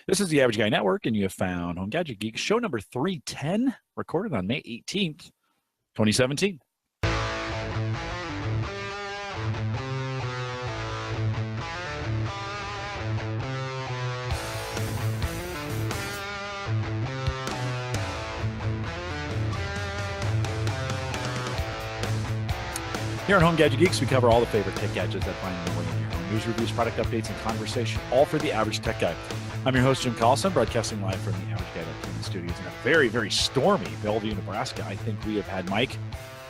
This is the Average Guy Network, and you have found Home Gadget Geek, show number 310, recorded on May 18th, 2017. Here on Home Gadget Geeks, we cover all the favorite tech gadgets that find their way in your home. News, reviews, product updates, and conversation, all for the average tech guy. I'm your host, Jim Collison, broadcasting live from the Average Guy TV studios in a very, very stormy Bellevue, Nebraska. I think we have had, Mike,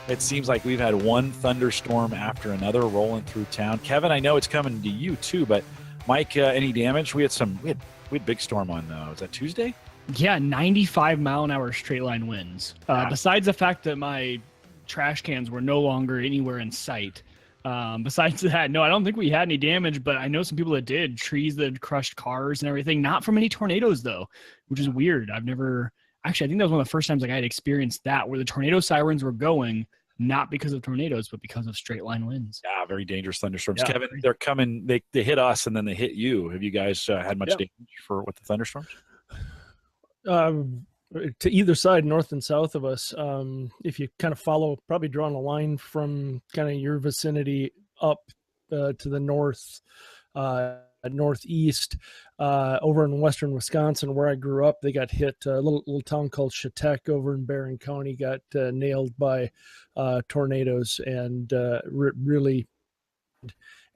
it seems like we've had one thunderstorm after another rolling through town. Kevin, I know it's coming to you too, but Mike, any damage? We had big storm on, was that Tuesday? Yeah, 95-mile-an-hour straight line winds. Besides the fact that my trash cans were no longer anywhere in sight. Besides that, no, I don't think we had any damage, but I know some people that did. Trees that crushed cars and everything. Not from any tornadoes, though, which is weird. I think that was one of the first times I had experienced that, where the tornado sirens were going, not because of tornadoes, but because of straight line winds. Yeah, very dangerous thunderstorms. Yeah. Kevin, Great. They're coming. They hit us, and then they hit you. Have you guys had much damage with the thunderstorms? To either side, north and south of us, if you kind of follow, probably drawing a line from kind of your vicinity up to the north, northeast, over in western Wisconsin, where I grew up, they got hit. A little town called Chautauqua over in Barron County got nailed by tornadoes, and really,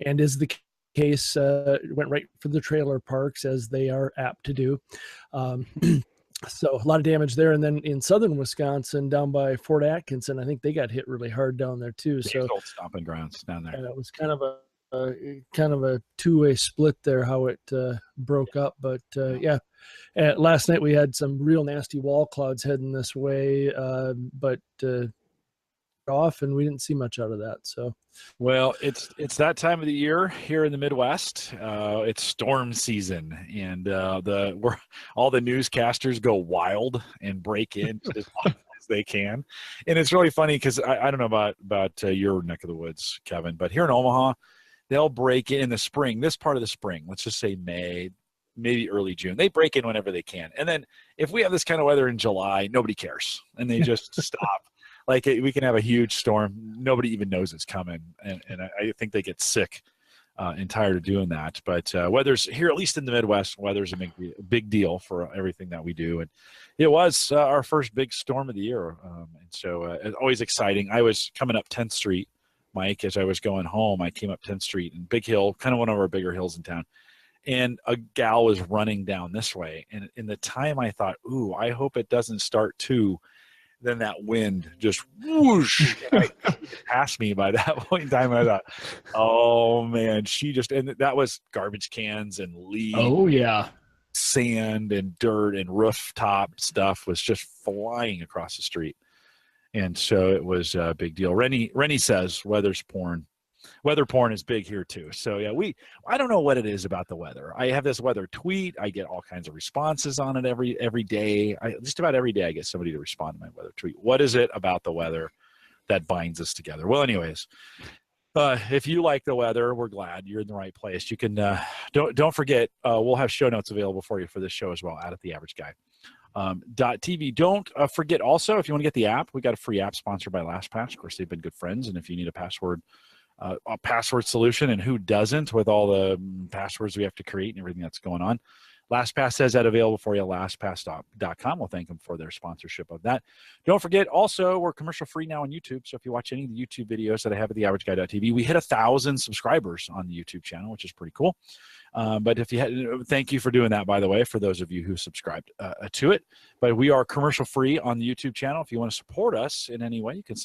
and is the case, went right for the trailer parks, as they are apt to do. So a lot of damage there. And then in southern Wisconsin, down by Fort Atkinson, I think they got hit really hard down there too. So old stomping grounds down there. And it was kind of a two-way split there, how it broke up. But last night we had some real nasty wall clouds heading this way, but off, and we didn't see much out of that. So, well, it's that time of the year here in the Midwest. It's storm season, and all the newscasters go wild and break in as often as they can. And it's really funny because I don't know about your neck of the woods, Kevin, but here in Omaha, they'll break in the spring. This part of the spring, let's just say May, maybe early June. They break in whenever they can, and then if we have this kind of weather in July, nobody cares, and they just stop. Like, we can have a huge storm. Nobody even knows it's coming. And I think they get sick and tired of doing that. But weather's here, at least in the Midwest, weather's a big deal for everything that we do. And it was our first big storm of the year. And so it's always exciting. I was coming up 10th Street, Mike, as I was going home. I came up 10th Street and Big Hill, kind of one of our bigger hills in town. And a gal was running down this way. And in the time I thought, ooh, I hope it doesn't start to. Then that wind just whoosh passed me by that point in time. And I thought, oh man, and that was garbage cans and leaves. Oh yeah. Sand and dirt and rooftop stuff was just flying across the street. And so it was a big deal. Rennie says weather's porn. Weather porn is big here too. So yeah, I don't know what it is about the weather. I have this weather tweet. I get all kinds of responses on it every day. Just about every day I get somebody to respond to my weather tweet. What is it about the weather that binds us together? Well, anyways, if you like the weather, we're glad you're in the right place. You can don't forget, we'll have show notes available for you for this show as well at The Average Guy. .tv. Don't forget also, if you want to get the app, we got a free app sponsored by LastPass. Of course, they've been good friends, and if you need a password solution, and who doesn't with all the passwords we have to create and everything that's going on, LastPass says that available for you at lastpass.com. We'll thank them for their sponsorship of that. Don't forget, also, we're commercial free now on YouTube, so if you watch any of the YouTube videos that I have at theaverageguy.tv, we hit 1,000 subscribers on the YouTube channel, which is pretty cool. But if you thank you for doing that, by the way, for those of you who subscribed to it. But we are commercial free on the YouTube channel. If you want to support us in any way, you can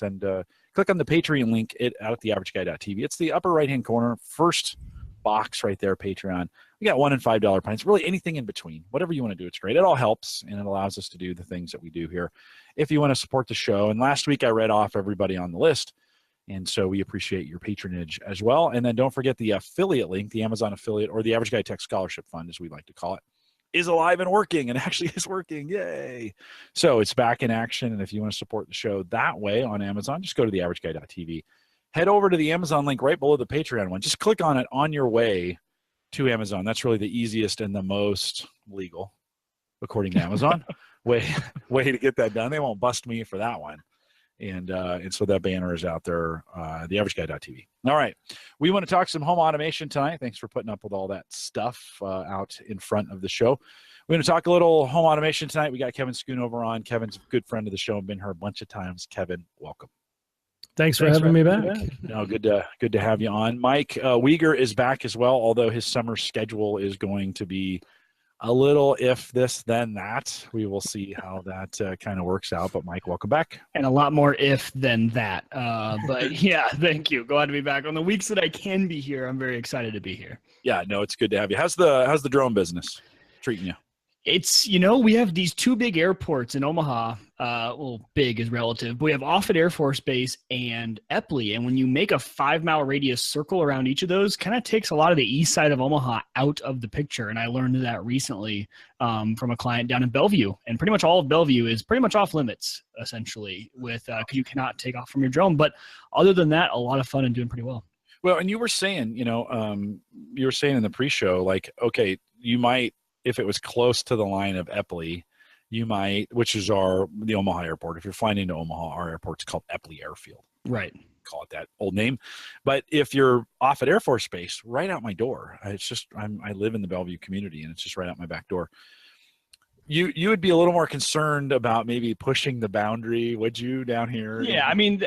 click on the Patreon link at theaverageguy.tv. It's the upper right-hand corner, first box right there, Patreon. We got $1 and $5 plans, really anything in between. Whatever you want to do, it's great. It all helps, and it allows us to do the things that we do here. If you want to support the show, and last week I read off everybody on the list, and so we appreciate your patronage as well. And then don't forget the affiliate link, the Amazon affiliate, or the Average Guy Tech Scholarship Fund, as we like to call it, is alive and working, and actually is working. Yay. So it's back in action, and if you want to support the show that way on Amazon, just go to theaverageguy.tv. Head over to the Amazon link right below the Patreon one. Just click on it on your way to Amazon. That's really the easiest and the most legal, according to Amazon, way to get that done. They won't bust me for that one. And so that banner is out there, theaverageguy.tv. All right. We want to talk some home automation tonight. Thanks for putting up with all that stuff out in front of the show. We're going to talk a little home automation tonight. We got Kevin Schoonover on. Kevin's a good friend of the show and been here a bunch of times. Kevin, welcome. Thanks for having me back. No, good to have you on. Mike Uyghur is back as well, although his summer schedule is going to be a little if this, then that. We will see how that kind of works out. But Mike, welcome back. And a lot more if than that. But yeah, thank you. Glad to be back. On the weeks that I can be here, I'm very excited to be here. Yeah, no, it's good to have you. How's the drone business treating you? It's, we have these two big airports in Omaha. Well, big is relative, but we have Offutt Air Force Base and Epley. And when you make a 5-mile radius circle around each of those, kind of takes a lot of the east side of Omaha out of the picture. And I learned that recently from a client down in Bellevue. And pretty much all of Bellevue is pretty much off limits, essentially, with because you cannot take off from your drone. But other than that, a lot of fun and doing pretty well. Well, and you were saying, in the pre-show, like, okay, you might, if it was close to the line of Epley, you might, which is the Omaha airport. If you're flying into Omaha, our airport's called Epley Airfield. Right. Call it that old name. But if you're off at Air Force Base, right out my door, it's just, I live in the Bellevue community and it's just right out my back door. You would be a little more concerned about maybe pushing the boundary, would you, down here? Yeah, I mean,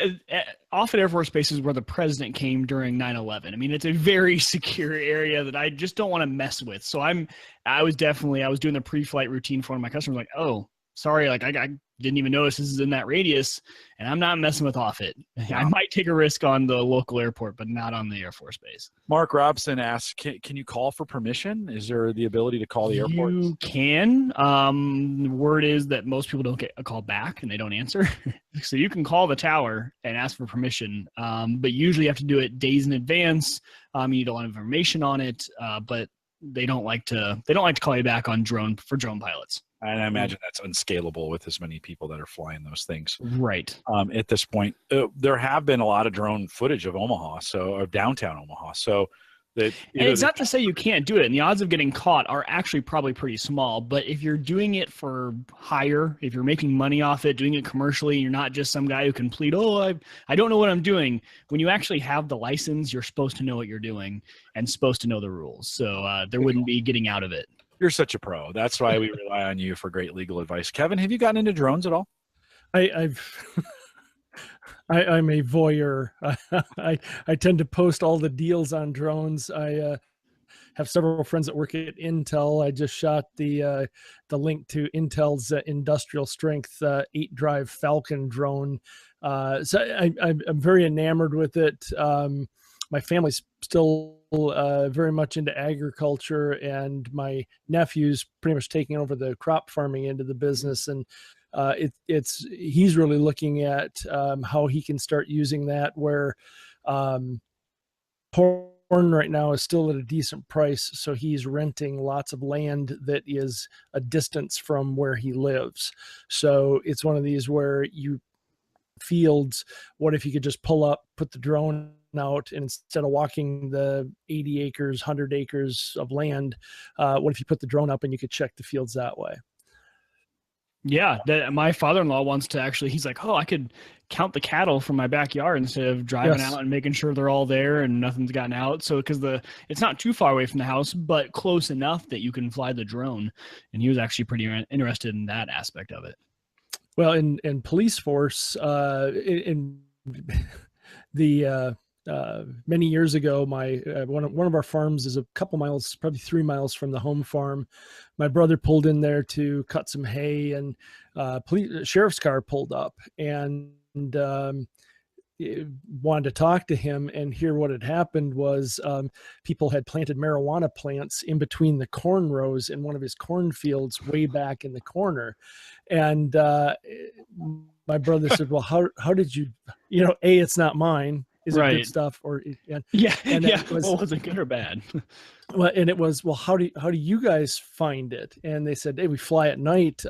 Offutt Air Force Base is where the president came during 9/11. I mean, it's a very secure area that I just don't want to mess with. So I was doing the pre-flight routine for one of my customers, like, oh, sorry, like I didn't even notice this is in that radius, and I'm not messing with Offutt. I might take a risk on the local airport, but not on the Air Force Base. Mark Robson asks, can you call for permission? Is there the ability to call the airport? You can. The word is that most people don't get a call back and they don't answer. So you can call the tower and ask for permission, but usually you have to do it days in advance. You need a lot of information on it, but they don't like to call you back on drone pilots. And I imagine that's unscalable with as many people that are flying those things. Right. At this point, there have been a lot of drone footage of Omaha, of downtown Omaha. So that, and it's not to say you can't do it, and the odds of getting caught are actually probably pretty small. But if you're doing it for hire, if you're making money off it, doing it commercially, you're not just some guy who can plead, oh, I don't know what I'm doing. When you actually have the license, you're supposed to know what you're doing and supposed to know the rules. So there wouldn't be getting out of it. You're such a pro. That's why we rely on you for great legal advice. Kevin, have you gotten into drones at all? I'm a voyeur. I tend to post all the deals on drones. I have several friends that work at Intel. I just shot the link to Intel's industrial strength 8-drive Falcon drone. So I'm very enamored with it. My family's still very much into agriculture, and my nephew's pretty much taking over the crop farming end of the business. And he's really looking at how he can start using that, where corn right now is still at a decent price. So he's renting lots of land that is a distance from where he lives. So it's one of these where fields, what if you could just pull up, put the drone out, and instead of walking the 80 acres, 100 acres of land, what if you put the drone up and you could check the fields that way? Yeah, my father-in-law wants to actually, he's like, oh, I could count the cattle from my backyard instead of driving out and making sure they're all there and nothing's gotten out. So because it's not too far away from the house, but close enough that you can fly the drone. And he was actually pretty interested in that aspect of it. Well, in police force, in the many years ago, one of our farms is a couple miles, probably 3 miles from the home farm. My brother pulled in there to cut some hay, and sheriff's car pulled up and wanted to talk to him. And hear what had happened was people had planted marijuana plants in between the corn rows in one of his cornfields way back in the corner. And my brother said, well, how did you, A, it's not mine. is it Right. good stuff or and Yeah. and Yeah. it was, Well, was it good or bad? well, and it was, well, how do you guys find it? And they said, hey, we fly at night.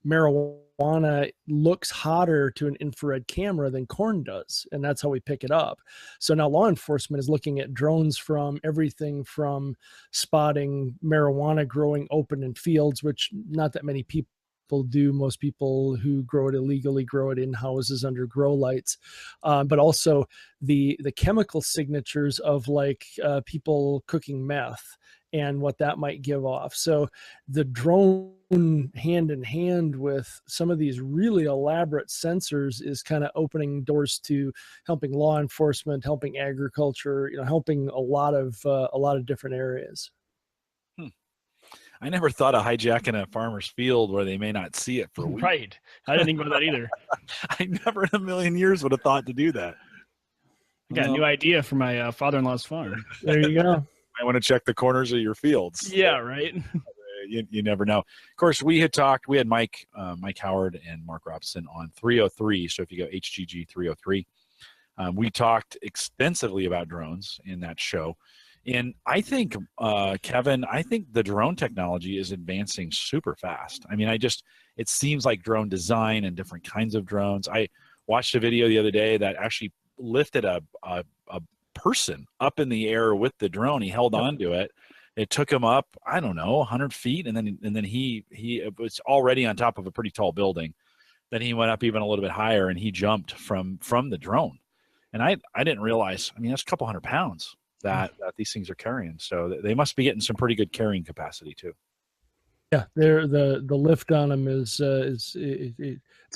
Marijuana looks hotter to an infrared camera than corn does, and that's how we pick it up. So now law enforcement is looking at drones from everything from spotting marijuana growing open in fields, which not that many people do. Most people who grow it illegally grow it in houses under grow lights, but also the chemical signatures of like people cooking meth and what that might give off. So the drone hand in hand with some of these really elaborate sensors is kind of opening doors to helping law enforcement, helping agriculture, helping a lot of different areas. I never thought of hijacking a farmer's field where they may not see it for a week. Right. I didn't think about that either. I never in a million years would have thought to do that. I got a new idea for my father-in-law's farm. There you go. I want to check the corners of your fields. Yeah, right. You never know. Of course, we had Mike Howard and Mark Robson on 303. So if you go HGG 303, we talked extensively about drones in that show. And I think, Kevin, I think the drone technology is advancing super fast. I mean, it seems like drone design and different kinds of drones. I watched a video the other day that actually lifted a person up in the air with the drone. He held on to it. It took him up, I don't know, 100 feet. And then he was already on top of a pretty tall building. Then he went up even a little bit higher and he jumped from the drone. And I didn't realize, I mean, that's a couple hundred pounds that these things are carrying. So they must be getting some pretty good carrying capacity too. Yeah, the lift on them is it's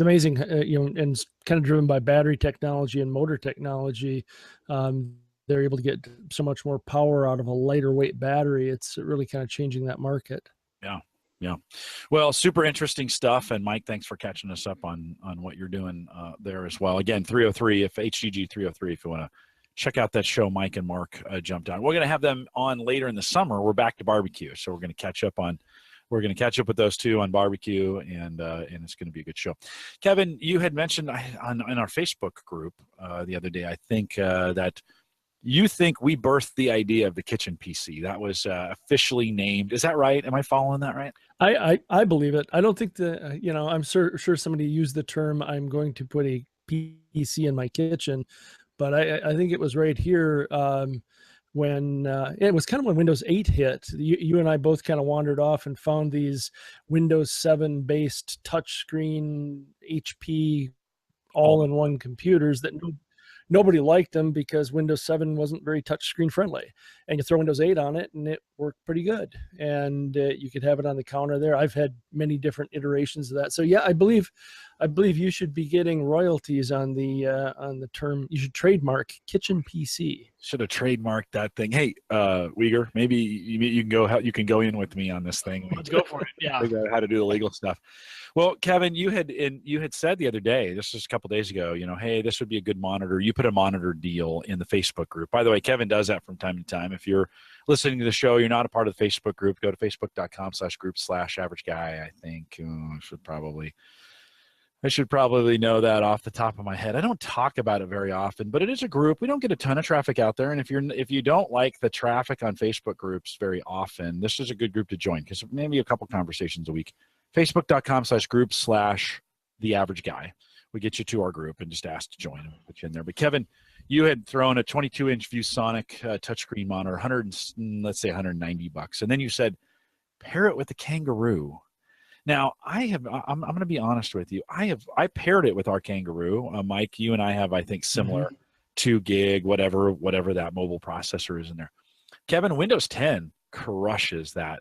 amazing, and it's kind of driven by battery technology and motor technology. They're able to get so much more power out of a lighter weight battery. It's really kind of changing that market. Yeah. Well, super interesting stuff. And Mike, thanks for catching us up on what you're doing there as well. Again, 303, if HGG 303, if you want to check out that show Mike and Mark jumped on. We're going to have them on later in the summer. We're back to barbecue, so we're going to catch up with those two on barbecue, and it's going to be a good show. Kevin, you had mentioned in our Facebook group the other day, I think that you think we birthed the idea of the kitchen PC. That was officially named. Is that right? Am I following that right? I believe it. I don't think I'm sure somebody used the term, I'm going to put a PC in my kitchen, but I think it was right here when it was kind of when Windows 8 hit. You and I both kind of wandered off and found these Windows 7 based touchscreen HP all-in-one computers that nobody liked them because Windows 7 wasn't very touchscreen friendly. And you throw Windows 8 on it and it worked pretty good. And you could have it on the counter there. I've had many different iterations of that. So yeah, I believe you should be getting royalties on the term. You should trademark kitchen PC. Should have trademarked that thing. Hey, Uyghur, maybe you can go in with me on this thing. Let's go for it. Yeah. Figure out how to do the legal stuff. Well, Kevin, you had said the other day, this was a couple days ago, hey, this would be a good monitor. You put a monitor deal in the Facebook group. By the way, Kevin does that from time to time. If you're listening to the show, you're not a part of the Facebook group, go to facebook.com/group/average guy. I think I should probably know that off the top of my head. I don't talk about it very often, but it is a group. We don't get a ton of traffic out there. And if you don't like the traffic on Facebook groups very often, this is a good group to join because maybe a couple conversations a week. Facebook.com/groups/theaverageguy. We get you to our group and just ask to join and put you in there. But Kevin, you had thrown a 22-inch ViewSonic touchscreen monitor, let's say $190, and then you said pair it with the Kangaroo. Now I'm going to be honest with you. I paired it with our Kangaroo. Mike, you and I have, I think, similar 2 gig, whatever that mobile processor is in there. Kevin, Windows 10 crushes that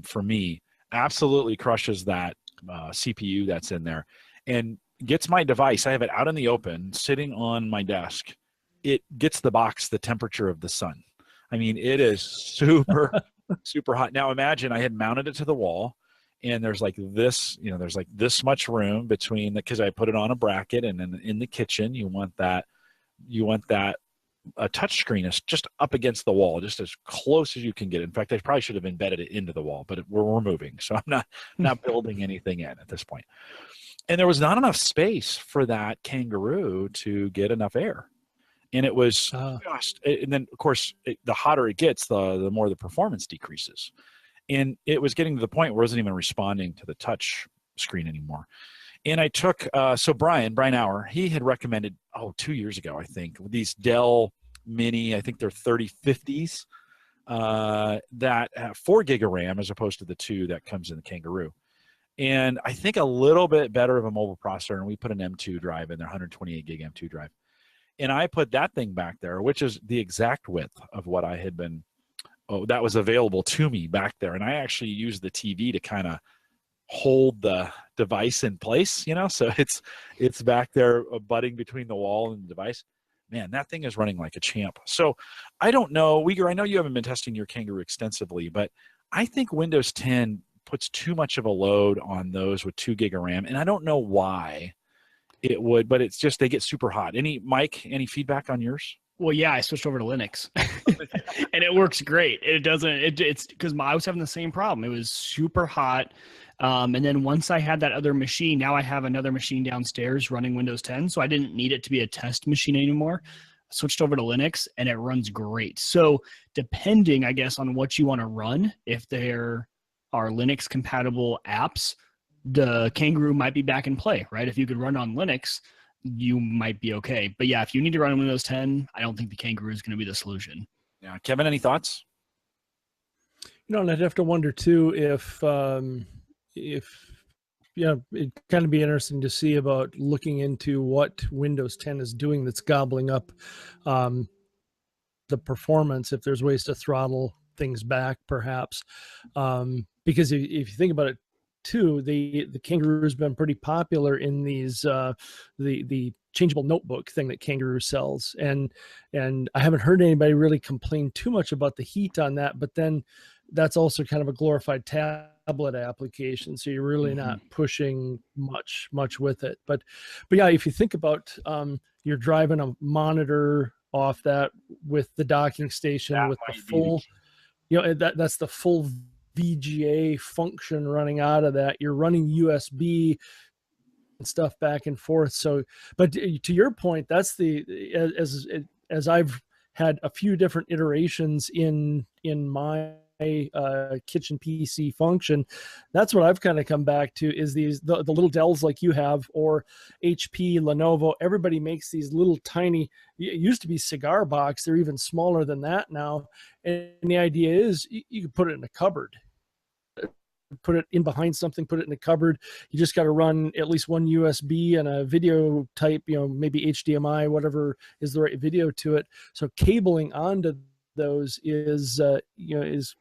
for me. Absolutely crushes that CPU that's in there and gets my device. I have it out in the open sitting on my desk. It gets the box the temperature of the sun. I mean, it is super, super hot. Now imagine I had mounted it to the wall and there's like this, there's like this much room between because I put it on a bracket, and then in the kitchen, you want that a touch screen is just up against the wall, just as close as you can get. In fact, I probably should have embedded it into the wall, but we're moving, so I'm not building anything in at this point. And there was not enough space for that Kangaroo to get enough air. And it was Uh, just, and then of course, the hotter it gets, the more the performance decreases. And it was getting to the point where it wasn't even responding to the touch screen anymore. And I took, so Brian Hour, he had recommended, 2 years ago, I think, these Dell Mini, I think they're 3050s, that have 4 gig of RAM as opposed to the 2 that comes in the Kangaroo. And I think a little bit better of a mobile processor, and we put an M2 drive in there, 128 gig M2 drive. And I put that thing back there, which is the exact width of what I had been, that was available to me back there. And I actually used the TV to kind of hold the device in place, so it's back there butting between the wall and the device. Man, that thing is running like a champ. So I don't know, Uyghur, I know you haven't been testing your Kangaroo extensively, but I think Windows 10 puts too much of a load on those with 2 gig of RAM, and I don't know why it would, but it's just they get super hot. Mike, any feedback on yours? Well, yeah, I switched over to Linux, and it works great. It doesn't. It's because I was having the same problem. It was super hot, and then once I had that other machine, now I have another machine downstairs running Windows 10, so I didn't need it to be a test machine anymore. I switched over to Linux, and it runs great. So depending, I guess, on what you want to run, if there are Linux compatible apps, the Kangaroo might be back in play, right? If you could run on Linux, you might be okay. But yeah, if you need to run Windows 10, I don't think the Kangaroo is going to be the solution. Yeah, Kevin, any thoughts? And I'd have to wonder too if it'd kind of be interesting to see about looking into what Windows 10 is doing that's gobbling up the performance. If there's ways to throttle things back, perhaps, because if you think about it too, the Kangaroo has been pretty popular in these the changeable notebook thing that Kangaroo sells, and I haven't heard anybody really complain too much about the heat on that. But then that's also kind of a glorified tablet application, so you're really not pushing much with it. But yeah, if you think about you're driving a monitor off that with the docking station, that with the full, that's the full VGA function running out of that. You're running USB and stuff back and forth. So, but to your point, that's as I've had a few different iterations in my kitchen PC function, that's what I've kind of come back to is the little Dells like you have, or HP, Lenovo. Everybody makes these little tiny, it used to be cigar box, they're even smaller than that now, and the idea is you can put it in a cupboard, put it in behind something, put it in a cupboard. You just got to run at least one USB and a video type, maybe HDMI, whatever is the right video to it. So cabling onto those is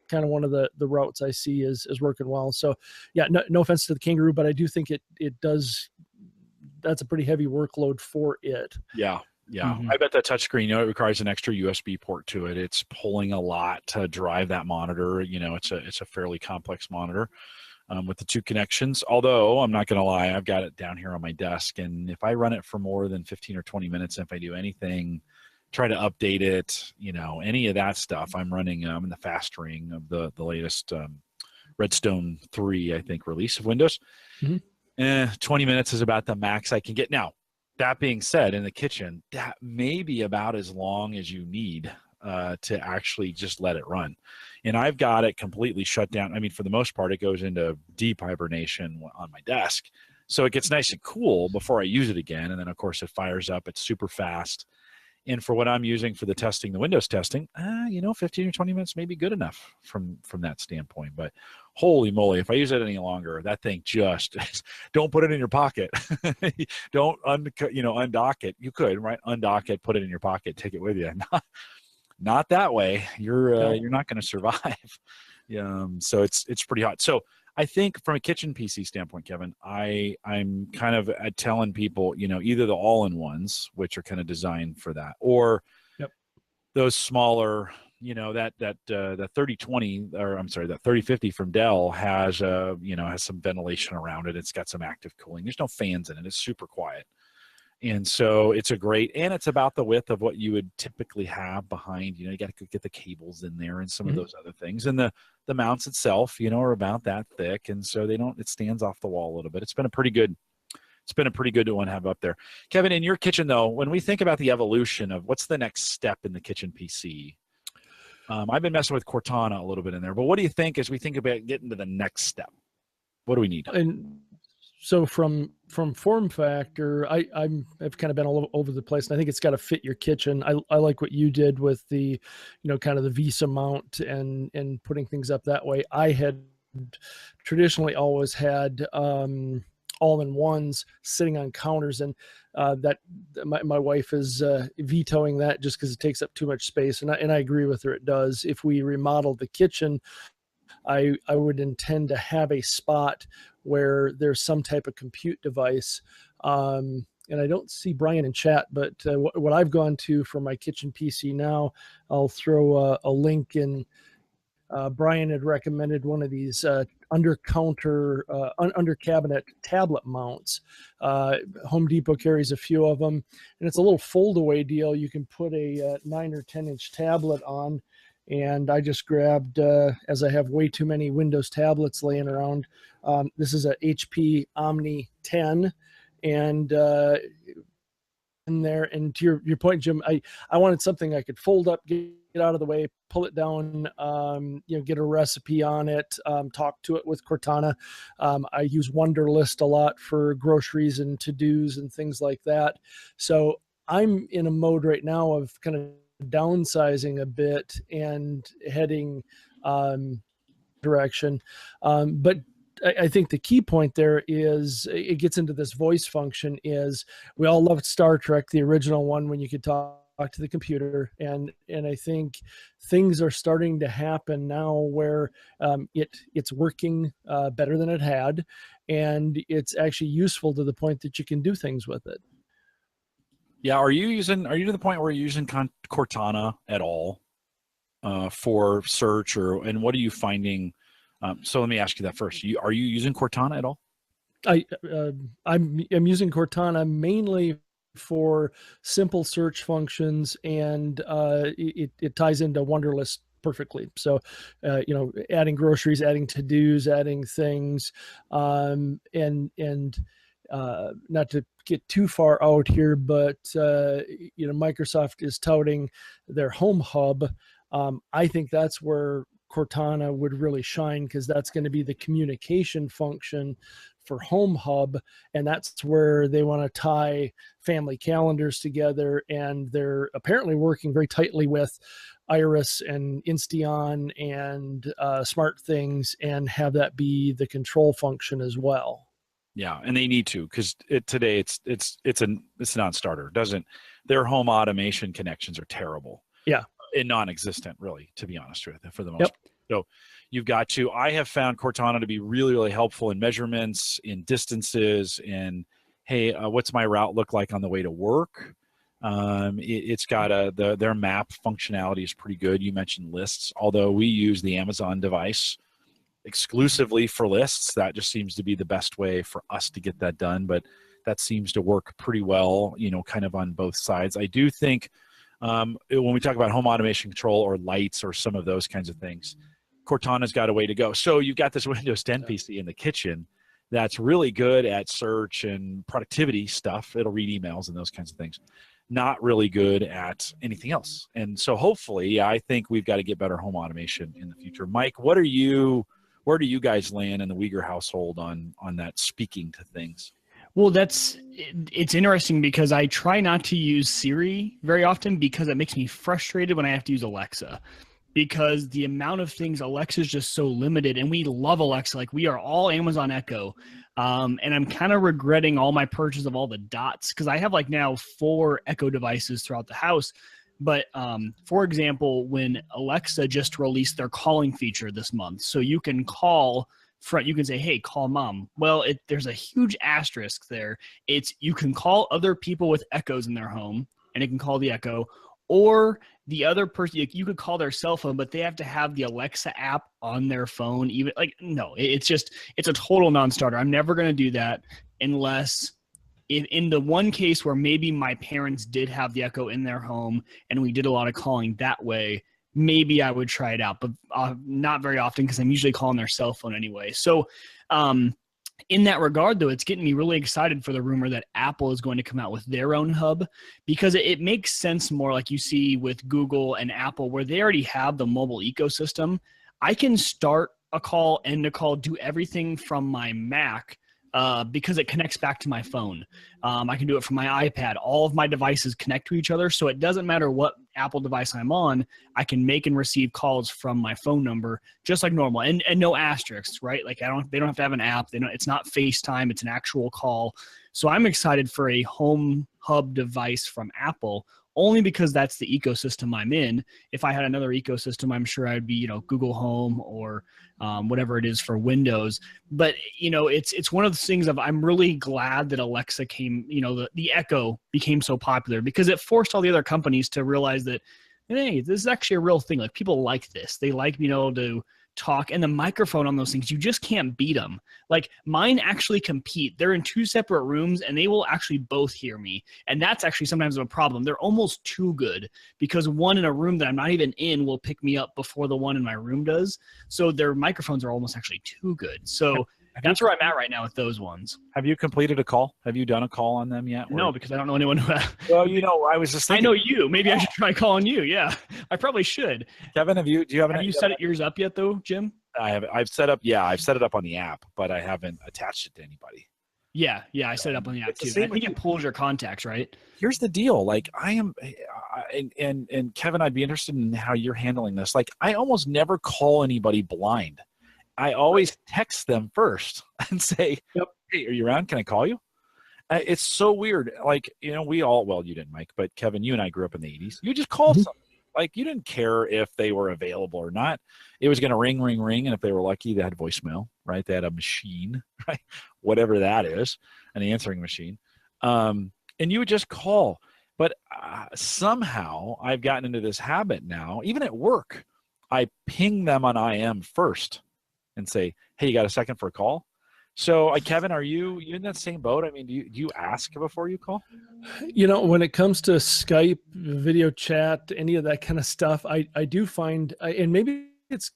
kind of one of the routes I see is working well. So yeah, no offense to the Kangaroo, but I do think it does, that's a pretty heavy workload for it. Yeah. I bet that touchscreen, it requires an extra USB port to it. It's pulling a lot to drive that monitor. It's a fairly complex monitor with the 2 connections. Although I'm not going to lie, I've got it down here on my desk, and if I run it for more than 15 or 20 minutes, if I do anything, try to update it, any of that stuff, I'm running in the fast ring of the latest Redstone 3, I think, release of Windows. 20 minutes is about the max I can get. Now, that being said, in the kitchen, that may be about as long as you need to actually just let it run. And I've got it completely shut down. I mean, for the most part, it goes into deep hibernation on my desk. So it gets nice and cool before I use it again. And then, of course, it fires up. It's super fast. And for what I'm using for the Windows testing, 15 or 20 minutes may be good enough from that standpoint. But holy moly, if I use it any longer, that thing just, don't put it in your pocket. Don't undock it. You could, right? Undock it, put it in your pocket, take it with you. Not that way. You're not going to survive. So it's pretty hot. So I think from a kitchen PC standpoint, Kevin, I'm kind of telling people, either the all-in-ones, which are kind of designed for that, or those smaller, that 3020, or I'm sorry, that 3050 from Dell has some ventilation around it. It's got some active cooling. There's no fans in it. It's super quiet. And so it's and it's about the width of what you would typically have behind, you got to get the cables in there and some of those other things. And the mounts itself, are about that thick. And so it stands off the wall a little bit. It's been a pretty good it's been a pretty good one to have up there. Kevin, in your kitchen though, when we think about the evolution of what's the next step in the kitchen PC, I've been messing with Cortana a little bit in there, but what do you think as we think about getting to the next step? What do we need? And so from form factor, I've kind of been all over the place, and I think it's got to fit your kitchen. I like what you did with the, kind of the Visa mount and putting things up that way. I had traditionally always had all-in-ones sitting on counters, and that my wife is vetoing that just because it takes up too much space, and I agree with her. It does. If we remodel the kitchen, I would intend to have a spot where there's some type of compute device. And I don't see Brian in chat, but what I've gone to for my kitchen PC now, I'll throw a link in. Brian had recommended one of these under cabinet tablet mounts. Home Depot carries a few of them, and it's a little fold away deal. You can put a 9 or 10 inch tablet on. And I just grabbed, as I have way too many Windows tablets laying around, this is a HP Omni 10, and in there. And to your point, Jim, I wanted something I could fold up, get out of the way, pull it down, get a recipe on it, talk to it with Cortana. I use Wunderlist a lot for groceries and to-dos and things like that. So I'm in a mode right now of kind of downsizing a bit and heading direction. But I think the key point there is it gets into this voice function. Is we all loved Star Trek, the original one, when you could talk to the computer, and I think things are starting to happen now where it's working better than it had, and it's actually useful to the point that you can do things with it. Yeah, are you to the point where you're using Cortana at all for search, and what are you finding? So let me ask you that first. Are you using Cortana at all? I'm using Cortana mainly for simple search functions, and it ties into Wunderlist perfectly. So, adding groceries, adding to-dos, adding things, and not to get too far out here, but Microsoft is touting their Home Hub. I think that's where Cortana would really shine, because that's going to be the communication function for Home Hub, and that's where they want to tie family calendars together. And they're apparently working very tightly with Iris and Insteon and SmartThings, and have that be the control function as well. Yeah, and they need to, because today it's a non-starter. Their home automation connections are terrible. Yeah, and non-existent, really, to be honest with you, for the most part. So you've got to. I have found Cortana to be really, really helpful in measurements, in distances, in hey, what's my route look like on the way to work? It's got their map functionality is pretty good. You mentioned lists, although we use the Amazon device exclusively for lists. That just seems to be the best way for us to get that done, but that seems to work pretty well, kind of on both sides. I do think when we talk about home automation control or lights or some of those kinds of things, Cortana's got a way to go. So you've got this Windows 10 PC in the kitchen that's really good at search and productivity stuff. It'll read emails and those kinds of things. Not really good at anything else. And so hopefully, I think we've got to get better home automation in the future. Mike, where do you guys land in the Uyghur household on that speaking to things? Well, it's interesting because I try not to use Siri very often, because it makes me frustrated when I have to use Alexa, because the amount of things Alexa is just so limited, and we love Alexa. Like, we are all Amazon Echo. And I'm kind of regretting all my purchase of all the dots, because I have like now 4 Echo devices throughout the house. But for example, when Alexa just released their calling feature this month, so you can call you can say, hey, call mom. Well, there's a huge asterisk there. You can call other people with Echoes in their home, and it can call the Echo, or the other person, you could call their cell phone, but they have to have the Alexa app on their phone. Even no, it's a total non-starter. I'm never going to do that unless in the one case where maybe my parents did have the Echo in their home and we did a lot of calling that way, maybe I would try it out, but not very often, because I'm usually calling their cell phone anyway. So in that regard, though, it's getting me really excited for the rumor that Apple is going to come out with their own hub, because it makes sense more like you see with Google and Apple, where they already have the mobile ecosystem. I can start a call, end a call, do everything from my Mac because it connects back to my phone. I can do it from my iPad. All of my devices connect to each other, so it doesn't matter what Apple device I'm on. I can make and receive calls from my phone number just like normal, and no asterisks, right? Like they don't have to have an app. It's not FaceTime. It's an actual call. So I'm excited for a home hub device from Apple, only because that's the ecosystem I'm in. If I had another ecosystem, I'm sure I'd be, Google Home or whatever it is for Windows. But, it's one of those things of, I'm really glad that Alexa came, the Echo became so popular, because it forced all the other companies to realize that, hey, this is actually a real thing. Like, people like this. They like being able to talk, and the microphone on those things, you just can't beat them. Like, mine actually compete. They're in two separate rooms and they will actually both hear me, and that's actually sometimes a problem. They're almost too good, because one in a room that I'm not even in will pick me up before the one in my room does. So their microphones are almost actually too good. So that's where I'm at right now with those ones. Have you completed a call? Have you done a call on them yet? No, because I don't know anyone who Well, I was just thinking. I know you. Maybe I should try calling you. Yeah, I probably should. Kevin, do you have set yours up yet though, Jim? I've set it up on the app, but I haven't attached it to anybody. Yeah, I set it up on the app too. I think it pulls your contacts, right? Here's the deal. Like, I am, and Kevin, I'd be interested in how you're handling this. Like, I almost never call anybody blind. I always text them first and say, Yep. Hey, are you around? Can I call you? It's so weird. Like, we all, well, you didn't, Mike, but Kevin, you and I grew up in the 80s. You just called somebody. Like, you didn't care if they were available or not. It was going to ring, ring, ring. And if they were lucky, they had voicemail, right? They had a machine, right? Whatever that is, an answering machine. And you would just call. But somehow I've gotten into this habit now, even at work, I ping them on IM first and say, hey, you got a second for a call? So, Kevin, are you in that same boat? I mean, do you ask before you call? When it comes to Skype, video chat, any of that kind of stuff, I do find, and maybe it's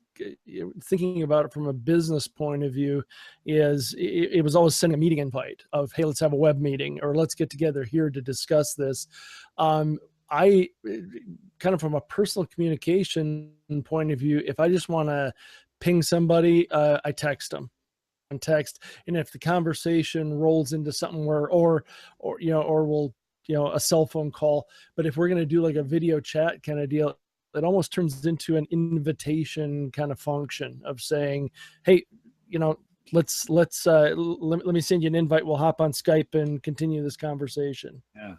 thinking about it from a business point of view, is it was always sending a meeting invite of, hey, let's have a web meeting, or let's get together here to discuss this. I kind of, from a personal communication point of view, if I just want to ping somebody, I text them. Text, and if the conversation rolls into something where or we'll a cell phone call, but if we're going to do like a video chat kind of deal, it almost turns into an invitation kind of function of saying, hey, let's let me send you an invite, we'll hop on Skype and continue this conversation. Yeah.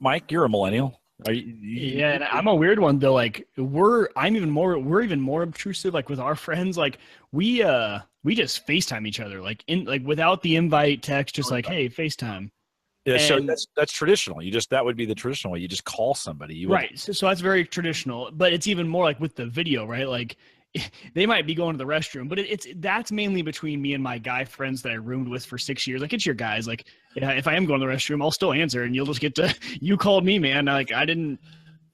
Mike, you're a millennial. Are you? Yeah, and I'm a weird one though. Like, we're even more obtrusive. Like, with our friends, like we just FaceTime each other, like without the invite text, just like, hey, FaceTime. Yeah, so that's traditional. That would be the traditional way. You just call somebody. Right. So that's very traditional, but it's even more like with the video, right? Like, they might be going to the restroom, but that's mainly between me and my guy friends that I roomed with for 6 years. Like, it's your guys. Like, yeah, if I am going to the restroom, I'll still answer, and you'll just get to, you called me, man. Like,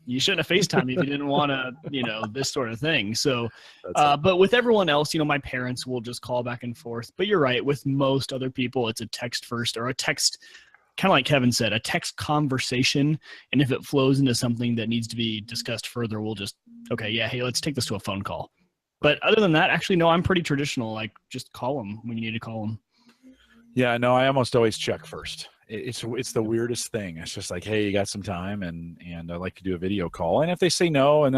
you shouldn't have FaceTimed me if you didn't want to, this sort of thing. So, but with everyone else, my parents will just call back and forth. But you're right. With most other people, it's a text first, or a text, kind of like Kevin said, a text conversation. And if it flows into something that needs to be discussed further, we'll just, okay, yeah, hey, let's take this to a phone call. But other than that, actually, no, I'm pretty traditional. Like, just call them when you need to call them. Yeah, no, I almost always check first. It's the weirdest thing. It's just like, hey, you got some time, and I'd like to do a video call. And if they say no, and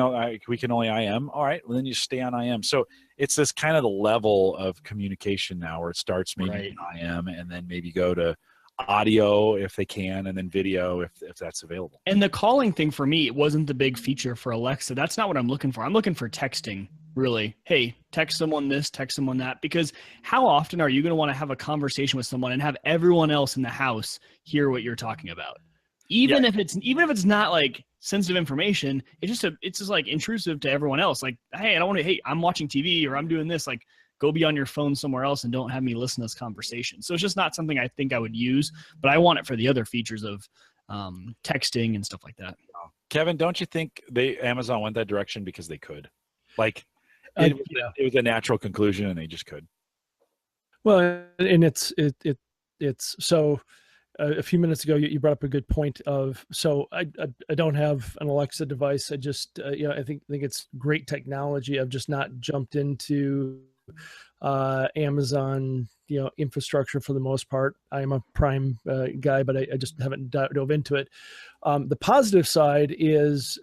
we can only IM, all right, well, then you stay on IM. So it's this kind of the level of communication now, where it starts maybe in IM, and then maybe go to audio if they can, and then video if that's available. And the calling thing for me, it wasn't the big feature for Alexa. That's not what I'm looking for. I'm looking for texting, really. Hey, text someone this, text someone that, because how often are you going to want to have a conversation with someone and have everyone else in the house hear what you're talking about? Even if it's not like sensitive information, it's just like intrusive to everyone else. Like, hey, I'm watching TV, or I'm doing this. Like, go be on your phone somewhere else and don't have me listen to this conversation. So it's just not something I think I would use, but I want it for the other features of texting and stuff like that. Kevin, don't you think Amazon went that direction because they could? Like, it was a natural conclusion, and they just could. Well, and it's so. A few minutes ago, you brought up a good point of, so I don't have an Alexa device. I just I think it's great technology. I've just not jumped into Amazon infrastructure for the most part. I am a Prime guy, but I just haven't dove into it. The positive side is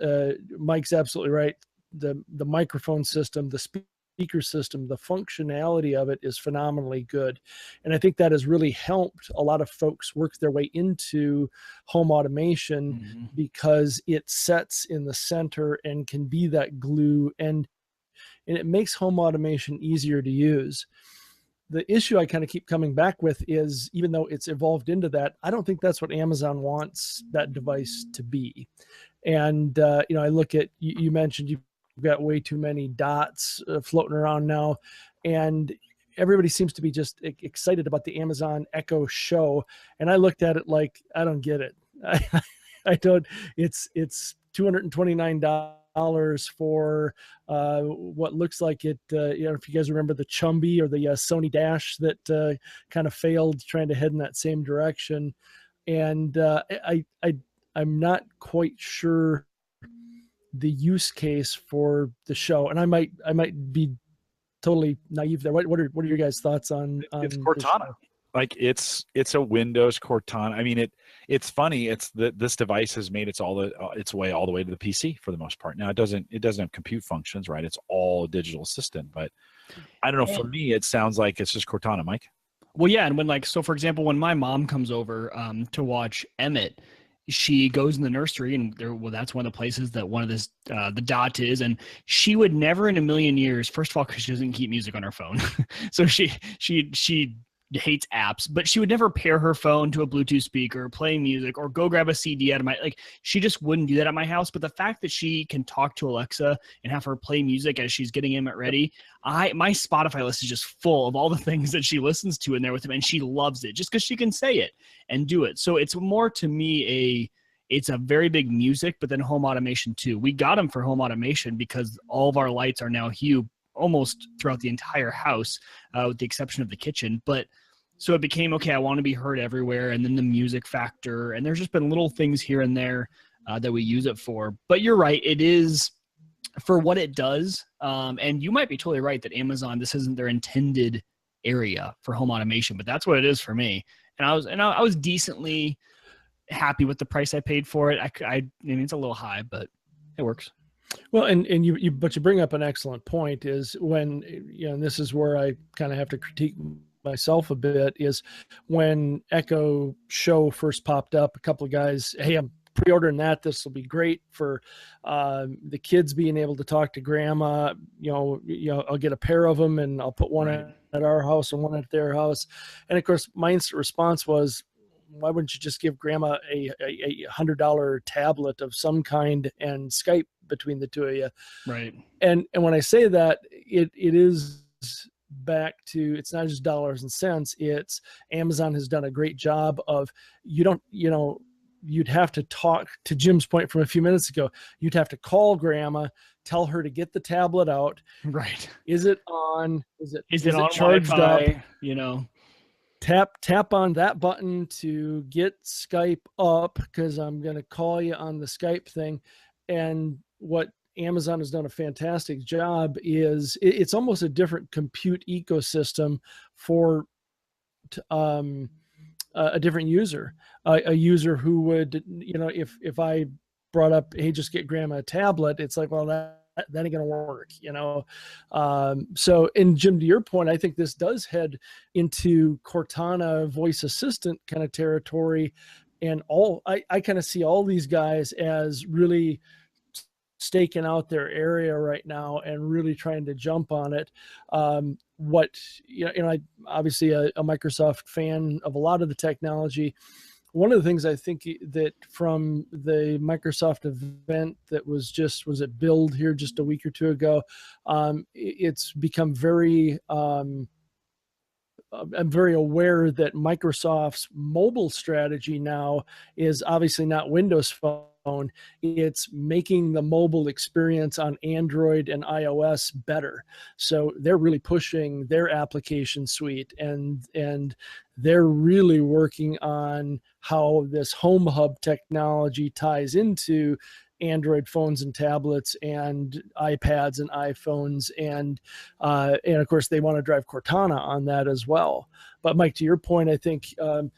Mike's absolutely right. The microphone system, the speaker system, the functionality of it is phenomenally good. And I think that has really helped a lot of folks work their way into home automation because it sets in the center and can be that glue, and it makes home automation easier to use. The issue I kind of keep coming back with is, even though it's evolved into that, I don't think that's what Amazon wants that device to be. And I look at, you mentioned you've got way too many dots floating around now, and everybody seems to be just excited about the Amazon Echo Show. And I looked at it like, I don't get it. I don't. It's $229 for what looks like it. If you guys remember the Chumby or the Sony Dash that kind of failed trying to head in that same direction, and I'm not quite sure the use case for the show, and I might be totally naive there. What are your guys' thoughts on it's Cortana? Like it's a Windows Cortana. I mean, it's funny. It's that this device has made its way all the way to the PC for the most part. Now it doesn't have compute functions, right? It's all digital assistant, but I don't know. For me, it sounds like it's just Cortana, Mike. Well, yeah, and when so for example, when my mom comes over to watch Emmett, she goes in the nursery, and that's one of the places that one of this the Dot is, and she would never in a million years, first of all, because she doesn't keep music on her phone, so she hates apps, but she would never pair her phone to a Bluetooth speaker, play music, or go grab a CD out of she just wouldn't do that at my house. But the fact that she can talk to Alexa and have her play music as she's getting Emmett ready, my Spotify list is just full of all the things that she listens to in there with him, and she loves it just because she can say it and do it. So it's more, to me, it's a very big music, but then home automation too. We got them for home automation because all of our lights are now Hue almost throughout the entire house, with the exception of the kitchen. But so it became, okay, I want to be heard everywhere, and then the music factor, and there's just been little things here and there that we use it for. But you're right, it is for what it does, and you might be totally right that Amazon, this isn't their intended area for home automation, but that's what it is for me. And I was decently happy with the price I paid for it. I mean, it's a little high, but it works. Well, and you bring up an excellent point, is when, and this is where I kind of have to critique myself a bit, is when Echo Show first popped up, a couple of guys, hey, I'm pre-ordering that. This will be great for the kids being able to talk to grandma. I'll get a pair of them, and I'll put one at our house and one at their house. And of course, my instant response was, why wouldn't you just give grandma a $100 tablet of some kind and Skype between the two of you? Right. And when I say that, it is back to, it's not just dollars and cents. It's Amazon has done a great job of, you'd have to talk, to Jim's point from a few minutes ago, you'd have to call grandma, tell her to get the tablet out. Right. Is it on? Is it on charged Wi-Fi, up? Tap on that button to get Skype up, because I'm going to call you on the Skype thing. And what Amazon has done a fantastic job is it's almost a different compute ecosystem for a different user, a user who would, if I brought up, hey, just get grandma a tablet, it's like, well, that ain't gonna work, So, and Jim, to your point, I think this does head into Cortana voice assistant kind of territory, and I kind of see all these guys as really staking out their area right now and really trying to jump on it. I obviously a Microsoft fan of a lot of the technology. One of the things I think that from the Microsoft event that was at Build here just a week or two ago, it's become very, I'm very aware that Microsoft's mobile strategy now is obviously not Windows Phone. phone, it's making the mobile experience on Android and iOS better. So they're really pushing their application suite, and they're really working on how this Home Hub technology ties into Android phones and tablets and iPads and iPhones, and of course they want to drive Cortana on that as well. But Mike, to your point, I think kind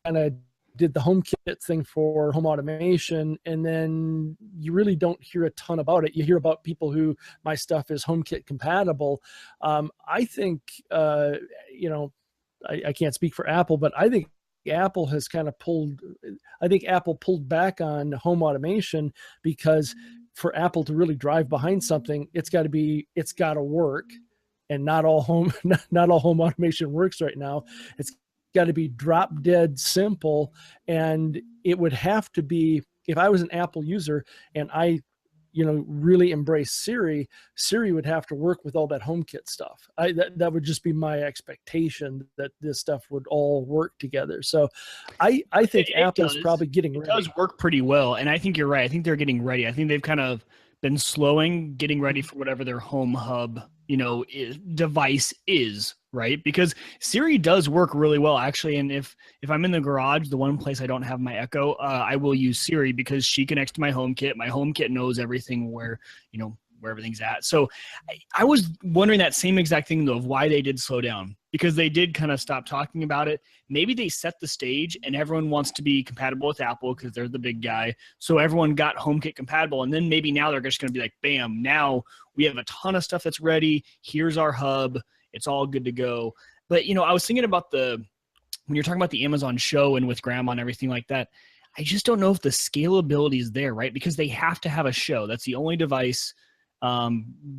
of did the HomeKit thing for home automation, and then you really don't hear a ton about it. You hear about people who, my stuff is HomeKit compatible. I think I can't speak for Apple, but I think Apple has kind of Apple pulled back on home automation, because for Apple to really drive behind something, it's got to work, and not all home automation works right now. It's got to be drop dead simple, and it would have to be, if I was an Apple user and I really embrace Siri would have to work with all that HomeKit stuff. That would just be my expectation, that this stuff would all work together. So I think Apple's probably getting ready. It does work pretty well, and I think you're right. I think they're getting ready. I think they've kind of been getting ready for whatever their Home Hub device is, right? Because Siri does work really well, actually. And if I'm in the garage, the one place I don't have my Echo, I will use Siri, because she connects to my HomeKit. My HomeKit knows everything where everything's at. So I was wondering that same exact thing, though, of why they did slow down, because they did kind of stop talking about it. Maybe they set the stage and everyone wants to be compatible with Apple because they're the big guy. So everyone got HomeKit compatible. And then maybe now they're just going to be like, bam, now we have a ton of stuff that's ready. Here's our hub. It's all good to go. But, I was thinking about when you're talking about the Amazon show and with grandma and everything like that, I just don't know if the scalability is there, right? Because they have to have a show. That's the only device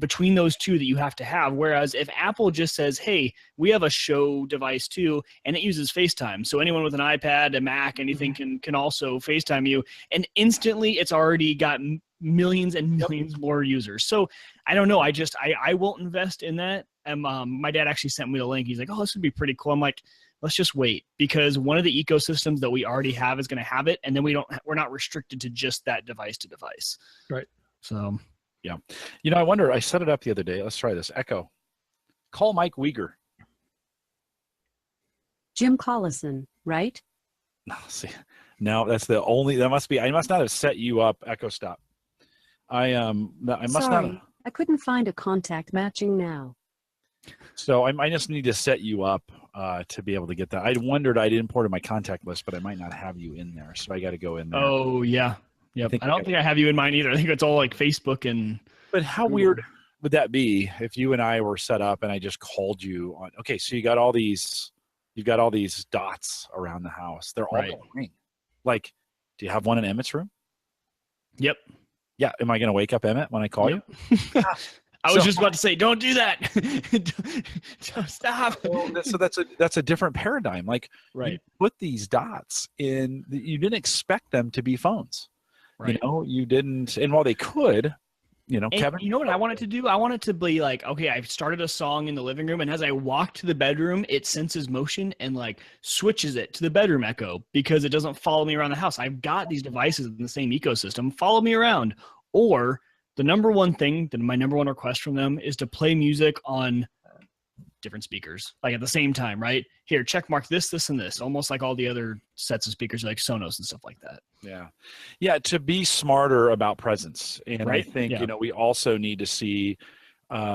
between those two that you have to have. Whereas if Apple just says, hey, we have a show device too, and it uses FaceTime. So anyone with an iPad, a Mac, anything can also FaceTime you. And instantly it's already got millions and millions more users. So I don't know. I won't invest in that. And my dad actually sent me the link. He's like, oh, this would be pretty cool. I'm like, let's just wait, because one of the ecosystems that we already have is going to have it. And then we're not restricted to just that device to device. Right. So yeah. I wonder, I set it up the other day. Let's try this. Echo. Call Mike Uyghur. Jim Collison, right? No, see. No, that's the only, I must not have set you up. Echo, stop. I must Sorry, not. I couldn't find a contact matching now. So I just need to set you up to be able to get that. I wondered, I'd imported my contact list, but I might not have you in there. So I got to go in there. Oh, yeah. Yep. I don't think I have you in mine either. I think it's all like Facebook and. But how weird would that be if you and I were set up and I just called you on? Okay, so you've got all these dots around the house. They're all ring. Like, do you have one in Emmett's room? Yep. Yeah. Am I going to wake up Emmett when I call you? I was just about to say, don't do that. Don't stop. Well, so that's a different paradigm. Like, right. You put these dots in. You didn't expect them to be phones. Right. You didn't. And while they could, Kevin. You know what I want it to do? I want it to be like, okay, I've started a song in the living room, and as I walk to the bedroom, it senses motion and like switches it to the bedroom echo, because it doesn't follow me around the house. I've got these devices in the same ecosystem. Follow me around. Or the number one thing, my number one request from them is to play music on different speakers, like at the same time, right? Here, check mark this, this, and this, almost like all the other sets of speakers like Sonos and stuff like that. Yeah. Yeah. To be smarter about presence. And right? I think, we also need to see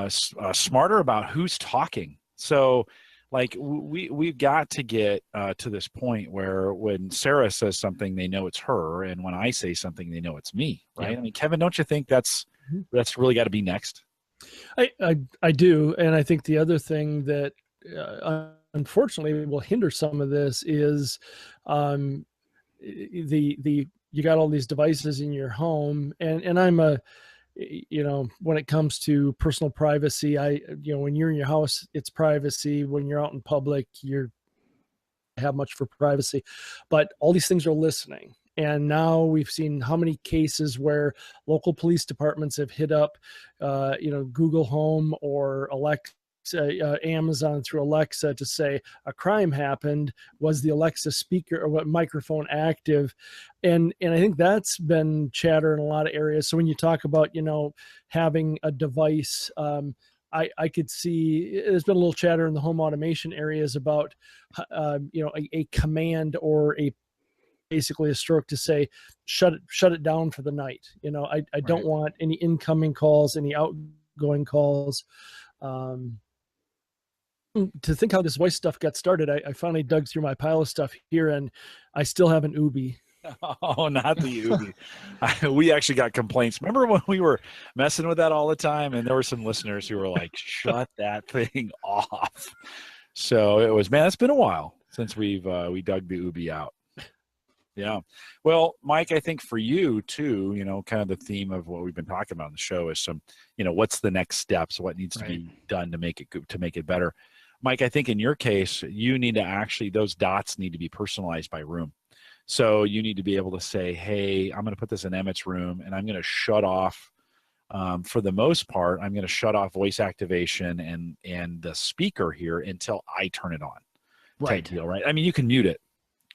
smarter about who's talking. So like we've got to get to this point where when Sarah says something, they know it's her. And when I say something, they know it's me. Right. Yeah. I mean, Kevin, don't you think that's really got to be next? I do. And I think the other thing that unfortunately will hinder some of this is you got all these devices in your home, and I'm when it comes to personal privacy, when you're in your house, it's privacy. When you're out in public, you have much for privacy, but all these things are listening. And now we've seen how many cases where local police departments have hit up, Google Home or Alexa Amazon through Alexa to say a crime happened. Was the Alexa speaker or what microphone active? And I think that's been chatter in a lot of areas. So when you talk about, having a device, I could see there's been a little chatter in the home automation areas about, a command or basically a stroke to say, shut it down for the night. I don't want any incoming calls, any outgoing calls. To think how this voice stuff got started, I finally dug through my pile of stuff here, and I still have an Ubi. Oh, not the Ubi. We actually got complaints. Remember when we were messing with that all the time, and there were some listeners who were like, "Shut that thing off." So it was, man, it's been a while since we dug the Ubi out. Yeah. Well, Mike, I think for you too, kind of the theme of what we've been talking about on the show is some, what's the next steps, what needs to be done to make it better. Mike, I think in your case, you need to actually, those dots need to be personalized by room. So you need to be able to say, hey, I'm going to put this in Emmett's room and I'm going to shut off, for the most part, I'm going to shut off voice activation and the speaker here until I turn it on. Right. Type deal, right? I mean, you can mute it.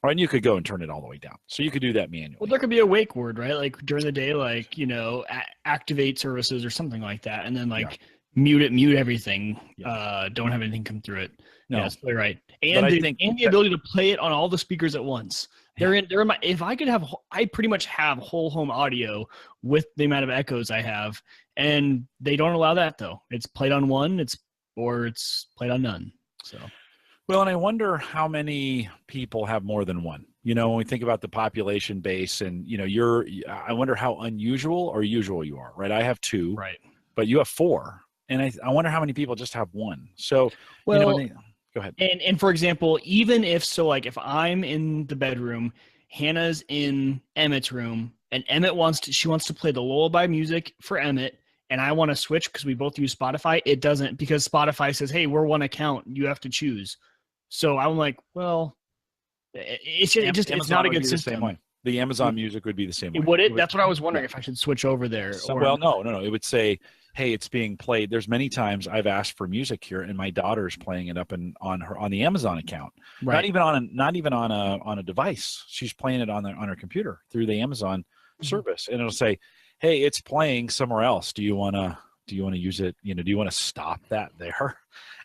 And you could go and turn it all the way down. So you could do that manually. Well, there could be a wake word, right? Like during the day, like, activate services or something like that. And then mute everything. Yeah. Don't have anything come through it. No. Yeah, that's totally right. And the ability to play it on all the speakers at once. They're in my, if I could have, I pretty much have whole home audio with the amount of echoes I have, and they don't allow that though. It's played on one, it's played on none. So. Well, and I wonder how many people have more than one. When we think about the population base, and I wonder how unusual or usual you are, right? I have 2, right, but you have 4, and I wonder how many people just have 1. So, well, go ahead. And for example, even if if I'm in the bedroom, Hannah's in Emmett's room, and Emmett wants to play the lullaby music for Emmett, and I want to switch because we both use Spotify, it doesn't, because Spotify says, hey, we're one account, you have to choose. So I'm like, well, it's not a good system. Same way. The Amazon Music would be the same way. Would it? That's what I was wondering, if I should switch over there. No. It would say, hey, it's being played. There's many times I've asked for music here, and my daughter's playing it up on the Amazon account. Right. Not even on a device. She's playing it on her computer through the Amazon service, and it'll say, hey, it's playing somewhere else. Do you want to use it? Do you want to stop that there?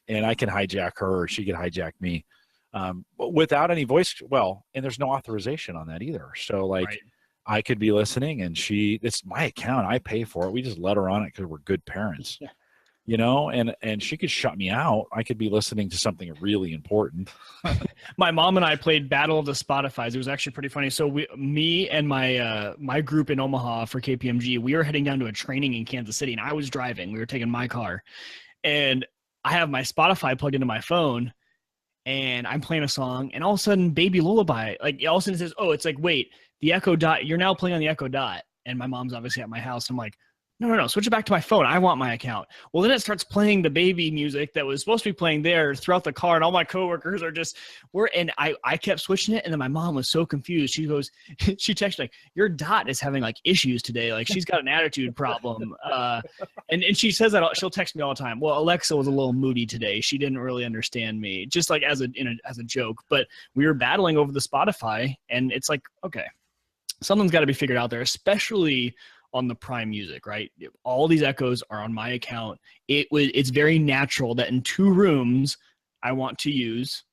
And I can hijack her, or she can hijack me, without any voice. Well, and there's no authorization on that either. So I could be listening, and it's my account. I pay for it. We just let her on it because we're good parents, and she could shut me out. I could be listening to something really important. My mom and I played Battle of the Spotifys. It was actually pretty funny. So me and my group in Omaha for KPMG, we were heading down to a training in Kansas City, and I was driving. We were taking my car, and I have my Spotify plugged into my phone, and I'm playing a song, and all of a sudden, Baby Lullaby, all of a sudden it says, oh, it's like, wait, the Echo Dot, you're now playing on the Echo Dot. And my mom's obviously at my house. I'm like, no, switch it back to my phone. I want my account. Well, then it starts playing the baby music that was supposed to be playing there throughout the car, and all my coworkers are and I kept switching it, and then my mom was so confused. She goes, she texted like, your Dot is having issues today. Like she's got an attitude problem. And she says that she'll text me all the time. Well, Alexa was a little moody today. She didn't really understand me, just as a joke. But we were battling over the Spotify, and it's like, okay, something's got to be figured out there, especially on the Prime Music, right? All these echoes are on my account. It's very natural that in 2 rooms, I want to use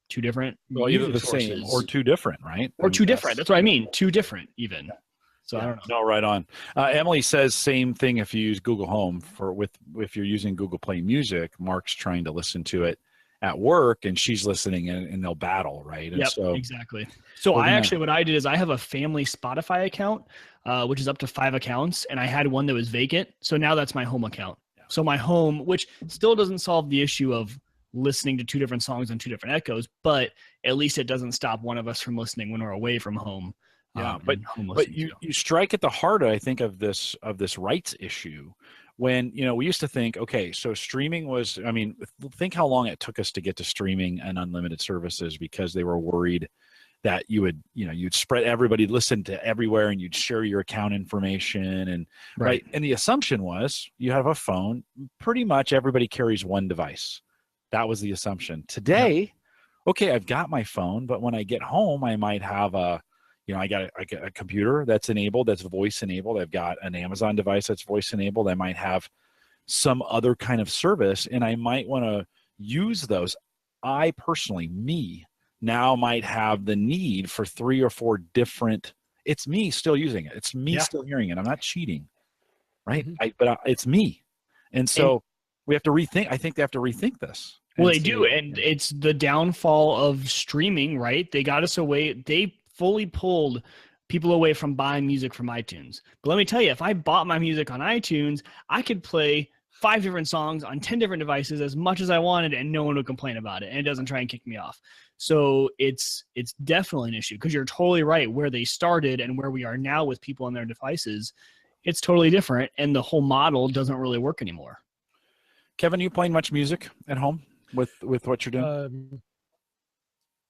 2 different either the sources. same or 2 different, right? Or 2 different. That's what I mean. 2 different even. So I don't know. No, right on. Emily says same thing if you use Google Home if you're using Google Play Music. Mark's trying to listen to it at work, and she's listening, and they'll battle, right? And yep, exactly. So what I did is I have a family Spotify account, which is up to 5 accounts, and I had one that was vacant. So now that's my home account. Yeah. So my home, which still doesn't solve the issue of listening to 2 different songs and 2 different echoes, but at least it doesn't stop one of us from listening when we're away from home. Yeah, but you strike at the heart, I think, of this rights issue. When we used to think, okay, so streaming was, think how long it took us to get to streaming and unlimited services, because they were worried that you'd spread, everybody listen to everywhere, and you'd share your account information, and right. And the assumption was you have a phone, pretty much everybody carries one device. That was the assumption. Today, okay, I've got my phone, but when I get home, I might have I got a computer that's enabled, that's voice enabled. I've got an Amazon device that's voice enabled. I might have some other kind of service, and I might want to use those. I personally, now might have the need for 3 or 4 different. It's me still using it. It's me still hearing it. I'm not cheating, right? It's me, and so we have to rethink. I think they have to rethink this. Well, they do, and it's the downfall of streaming, right? They got us away. They fully pulled people away from buying music from iTunes. But let me tell you, if I bought my music on iTunes, I could play 5 different songs on 10 different devices as much as I wanted, and no one would complain about it, and it doesn't try and kick me off. So it's definitely an issue, because you're totally right. Where they started and where we are now with people on their devices, it's totally different, and the whole model doesn't really work anymore. Kevin, you playing much music at home with what you're doing?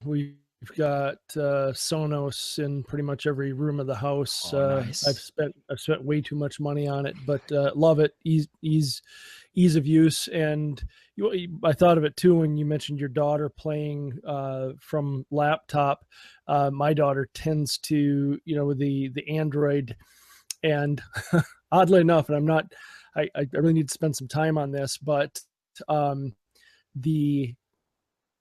We've got Sonos in pretty much every room of the house. Nice. I've spent way too much money on it, but love it. Ease of use, and I thought of it too when you mentioned your daughter playing from laptop. My daughter tends to, with the Android, and oddly enough, and I really need to spend some time on this, but the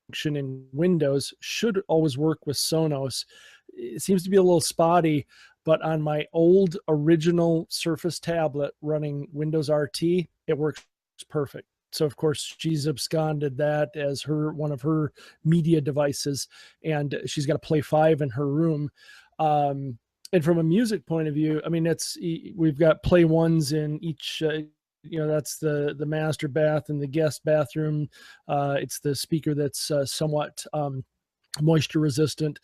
function in Windows should always work with Sonos. It seems to be a little spotty, but on my old original Surface tablet running Windows RT, it works perfect. So of course she's absconded that as one of her media devices, and she's got a Play 5 in her room. And from a music point of view, I mean, we've got Play 1s in each. That's the master bath and the guest bathroom. It's the speaker that's somewhat moisture resistant.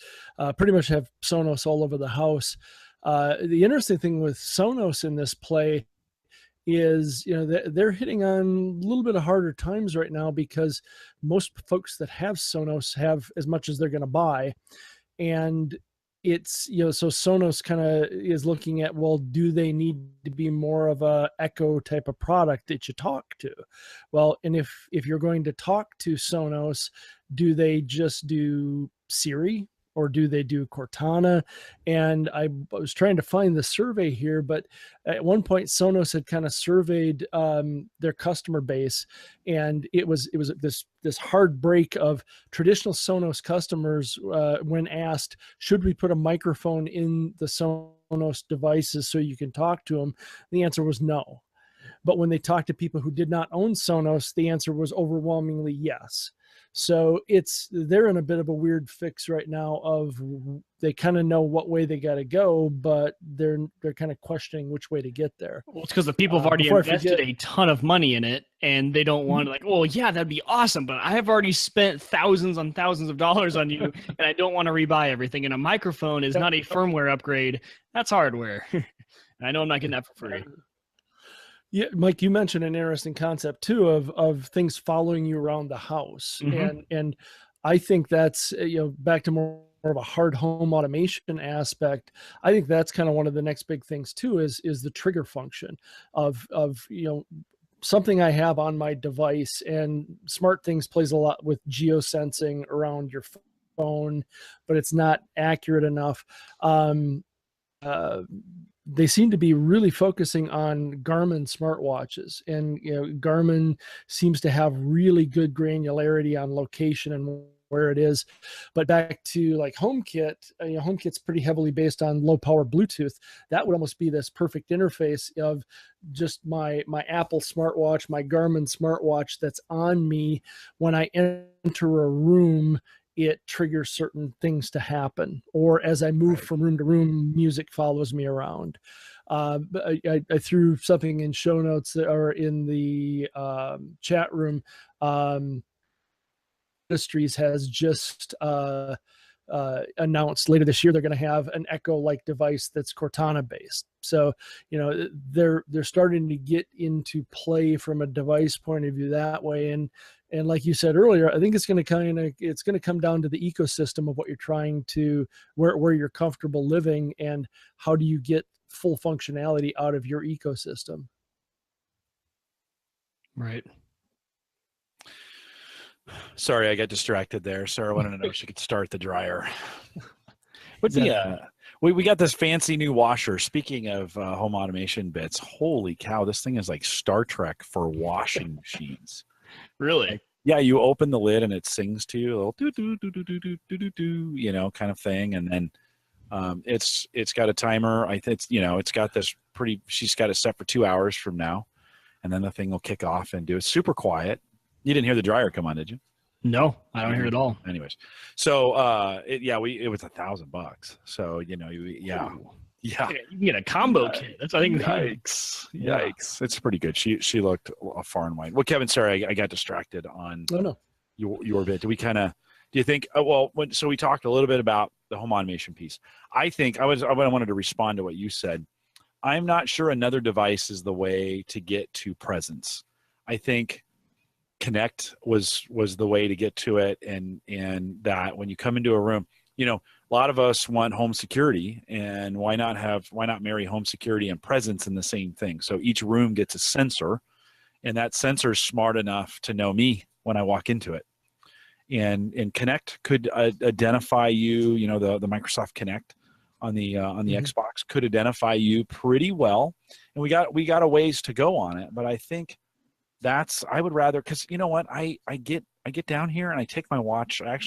Pretty much have Sonos all over the house. The interesting thing with Sonos in this play is, they're hitting on a little bit of harder times right now, because most folks that have Sonos have as much as they're going to buy. And it's, so Sonos kind of is looking at, well, do they need to be more of a Echo type of product that you talk to? Well, and if you're going to talk to Sonos, do they just do Siri, or do they do Cortana? And I was trying to find the survey here, but at one point Sonos had kind of surveyed their customer base, and it was this hard break of traditional Sonos customers when asked, should we put a microphone in the Sonos devices so you can talk to them? The answer was no. But when they talked to people who did not own Sonos, the answer was overwhelmingly yes. So they're in a bit of a weird fix right now of, they kind of know what way they got to go, but they're kind of questioning which way to get there. Well, it's because the people have already invested a ton of money in it, and they don't want to, like, well, yeah, that'd be awesome, but I have already spent thousands on thousands of dollars on you, and I don't want to rebuy everything. And a microphone is not a firmware upgrade. That's hardware. And I know I'm not getting that for free. Yeah, Mike, you mentioned an interesting concept too of things following you around the house, and I think that's back to more of a hard home automation aspect. I think that's kind of one of the next big things too is the trigger function of something I have on my device, and SmartThings plays a lot with geosensing around your phone, but it's not accurate enough. They seem to be really focusing on Garmin smartwatches, and Garmin seems to have really good granularity on location and where it is. But back to like HomeKit, HomeKit's pretty heavily based on low power Bluetooth. That would almost be this perfect interface of just my Apple smartwatch, my Garmin smartwatch that's on me. When I enter a room, it triggers certain things to happen, or as I move from room to room, music follows me around. I threw something in show notes that are in the chat room. Industries has just announced later this year they're going to have an Echo-like device that's Cortana based. So, they're starting to get into play from a device point of view that way. And like you said earlier, I think it's going to come down to the ecosystem of what you're trying to, where you're comfortable living, and how do you get full functionality out of your ecosystem. Right. Sorry, I got distracted there. Sarah wanted to know if she could start the dryer. But we got this fancy new washer. Speaking of home automation bits, holy cow, this thing is like Star Trek for washing machines. Really? Yeah, you open the lid and it sings to you, a little do kind of thing, and then it's got a timer. I think it's got this pretty. She's got it set for 2 hours from now, and then the thing will kick off and do it. Super quiet. You didn't hear the dryer come on, did you? No, I don't hear it at all. Anyways, so it was $1,000. So yeah. You can get a combo kit. That's, I think. Yikes! It's pretty good. She looked far and wide. Well, Kevin, sorry, I got distracted on your bit. Do you think? So we talked a little bit about the home automation piece. I wanted to respond to what you said. I'm not sure another device is the way to get to presence. I think Connect was the way to get to it, and that when you come into a room, a lot of us want home security, and why not marry home security and presence in the same thing? So each room gets a sensor, and that sensor is smart enough to know me when I walk into it. And Connect could identify you. The Microsoft Connect on the Xbox could identify you pretty well, and we got a ways to go on it. But I think I would rather, because you know what, I get down here and I take my watch. I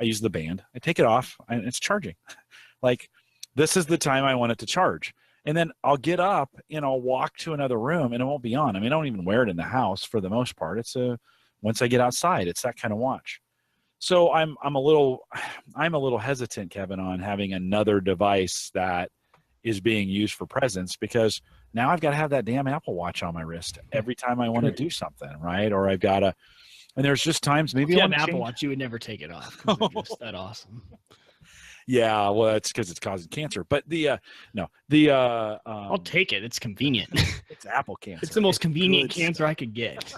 use the band. I take it off and it's charging. Like, this is the time I want it to charge. And then I'll get up and I'll walk to another room and it won't be on. I mean, I don't even wear it in the house for the most part. Once I get outside, it's that kind of watch. So I'm a little hesitant, Kevin, on having another device that is being used for presence, because now I've got to have that damn Apple Watch on my wrist every time I want to do something, right? Or I've got to, and there's just times maybe if you have an Apple Watch, you would never take it off. 'Cause they're just that awesome. Yeah, well, that's because it's causing cancer. But I'll take it. It's convenient. It's Apple cancer. It's the most convenient cancer I could get.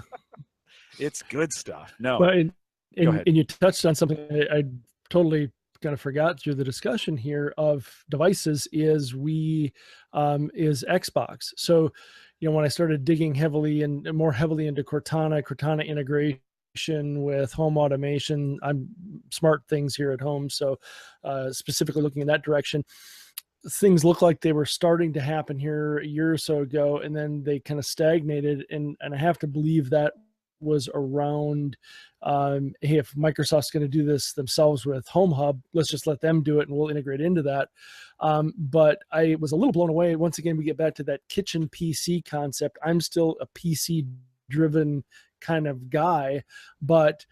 It's good stuff. No, but go ahead. And you touched on something I totally kind of forgot through the discussion here of devices is Xbox. So, when I started digging more heavily into Cortana integration with home automation, I'm smart things here at home. So specifically looking in that direction, things look like they were starting to happen here a year or so ago, and then they kind of stagnated. And I have to believe that was around, hey, if Microsoft's going to do this themselves with Home Hub, let's just let them do it and we'll integrate into that. But I was a little blown away. Once again, we get back to that kitchen PC concept. I'm still a PC driven kind of guy, but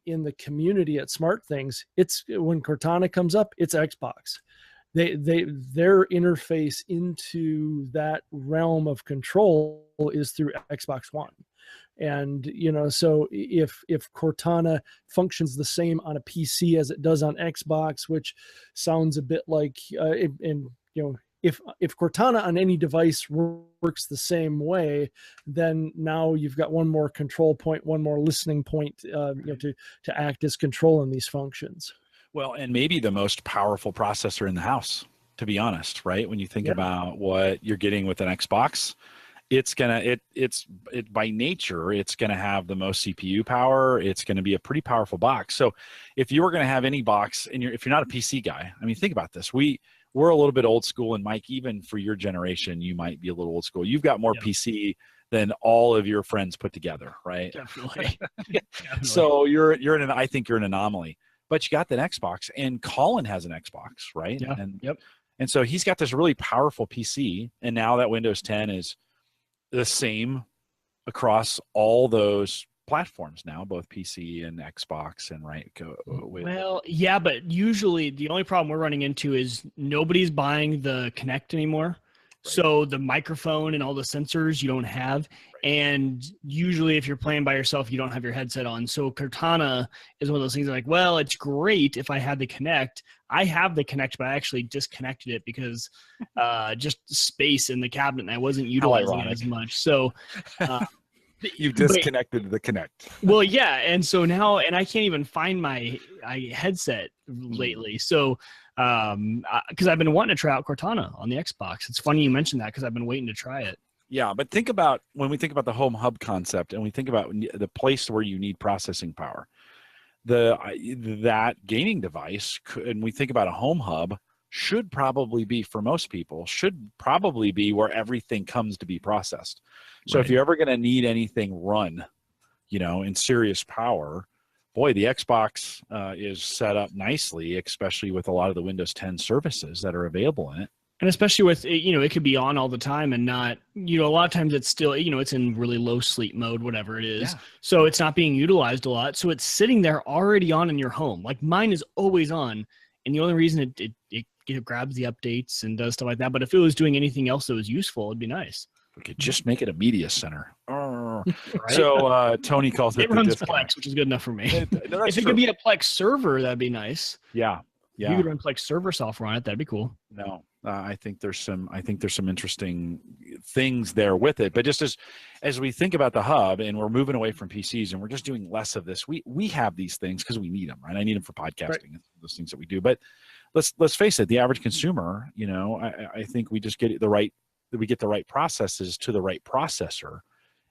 in the community at Smart Things, it's when Cortana comes up, it's Xbox. Their interface into that realm of control is through Xbox One. And so if Cortana functions the same on a PC as it does on Xbox, which sounds a bit like if Cortana on any device works the same way, then now you've got one more control point, one more listening point to act as control in these functions. Well, and maybe the most powerful processor in the house, to be honest, right? When you think about what you're getting with an Xbox, it's by nature, it's gonna have the most CPU power. It's gonna be a pretty powerful box. So if you were gonna have any box, and if you're not a PC guy, I mean, think about this. We're a little bit old school, and Mike, even for your generation, you might be a little old school. You've got more PC than all of your friends put together, right? Definitely. So I think you're an anomaly. But you got that Xbox, and Colin has an Xbox, right? Yeah. And so he's got this really powerful PC, and now that Windows 10 is the same across all those platforms now, both PC and Xbox, and but usually the only problem we're running into is nobody's buying the Kinect anymore. So the microphone and all the sensors you don't have. And usually if you're playing by yourself, you don't have your headset on. So Cortana is one of those things like, well, it's great if I had the Connect. I have the Connect, but I actually disconnected it because just space in the cabinet and I wasn't utilizing it as much. So you disconnected the Connect. Well, yeah. And so now, and I can't even find my headset lately. So because I've been wanting to try out Cortana on the Xbox. It's funny you mentioned that because I've been waiting to try it. Yeah, but think about when we think about the home hub concept and we think about the place where you need processing power, that gaming device, and we think about a home hub, should probably be, for most people, should probably be where everything comes to be processed. So if you're ever going to need anything run, in serious power, boy, the Xbox is set up nicely, especially with a lot of the Windows 10 services that are available in it. And especially with, it could be on all the time and not, a lot of times it's still, it's in really low sleep mode, whatever it is. Yeah. So it's not being utilized a lot. So it's sitting there already on in your home. Like mine is always on. And the only reason it grabs the updates and does stuff like that. But if it was doing anything else that was useful, it'd be nice. We could just make it a media center. Right? So Tony calls it. It runs Plex, which is good enough for me. If it could be a Plex server, that'd be nice. Yeah. If you could run Plex server software on it, that'd be cool. No, I think there's some interesting things there with it. But just as we think about the hub and we're moving away from PCs and we're just doing less of this, we have these things because we need them, right? I need them for podcasting and those things that we do. But let's face it, the average consumer, I think we just get we get the right processes to the right processor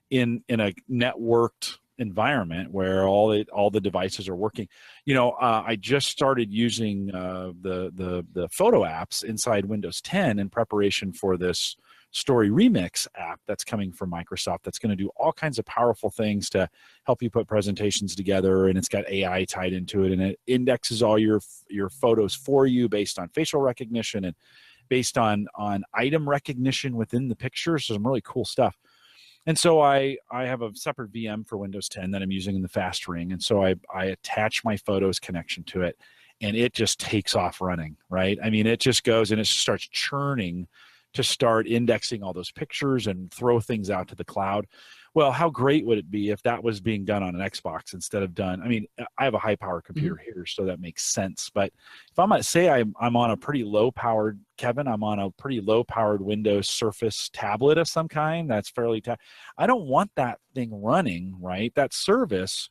in a networked environment where all the devices are working. I just started using the photo apps inside Windows 10 in preparation for this Story Remix app that's coming from Microsoft that's going to do all kinds of powerful things to help you put presentations together, and it's got AI tied into it, and it indexes all your photos for you based on facial recognition and based on item recognition within the pictures. So some really cool stuff. And so I have a separate VM for Windows 10 that I'm using in the fast ring. And so I attach my photos connection to it, and it just takes off running, right? I mean, it just goes and it starts churning to start indexing all those pictures and throw things out to the cloud. Well, how great would it be if that was being done on an Xbox instead of done? I mean, I have a high power computer here, so that makes sense. But if I'm going to say I'm on a pretty low powered, Kevin, I'm on a pretty low powered Windows Surface tablet of some kind that's fairly, I don't want that thing running, right? That service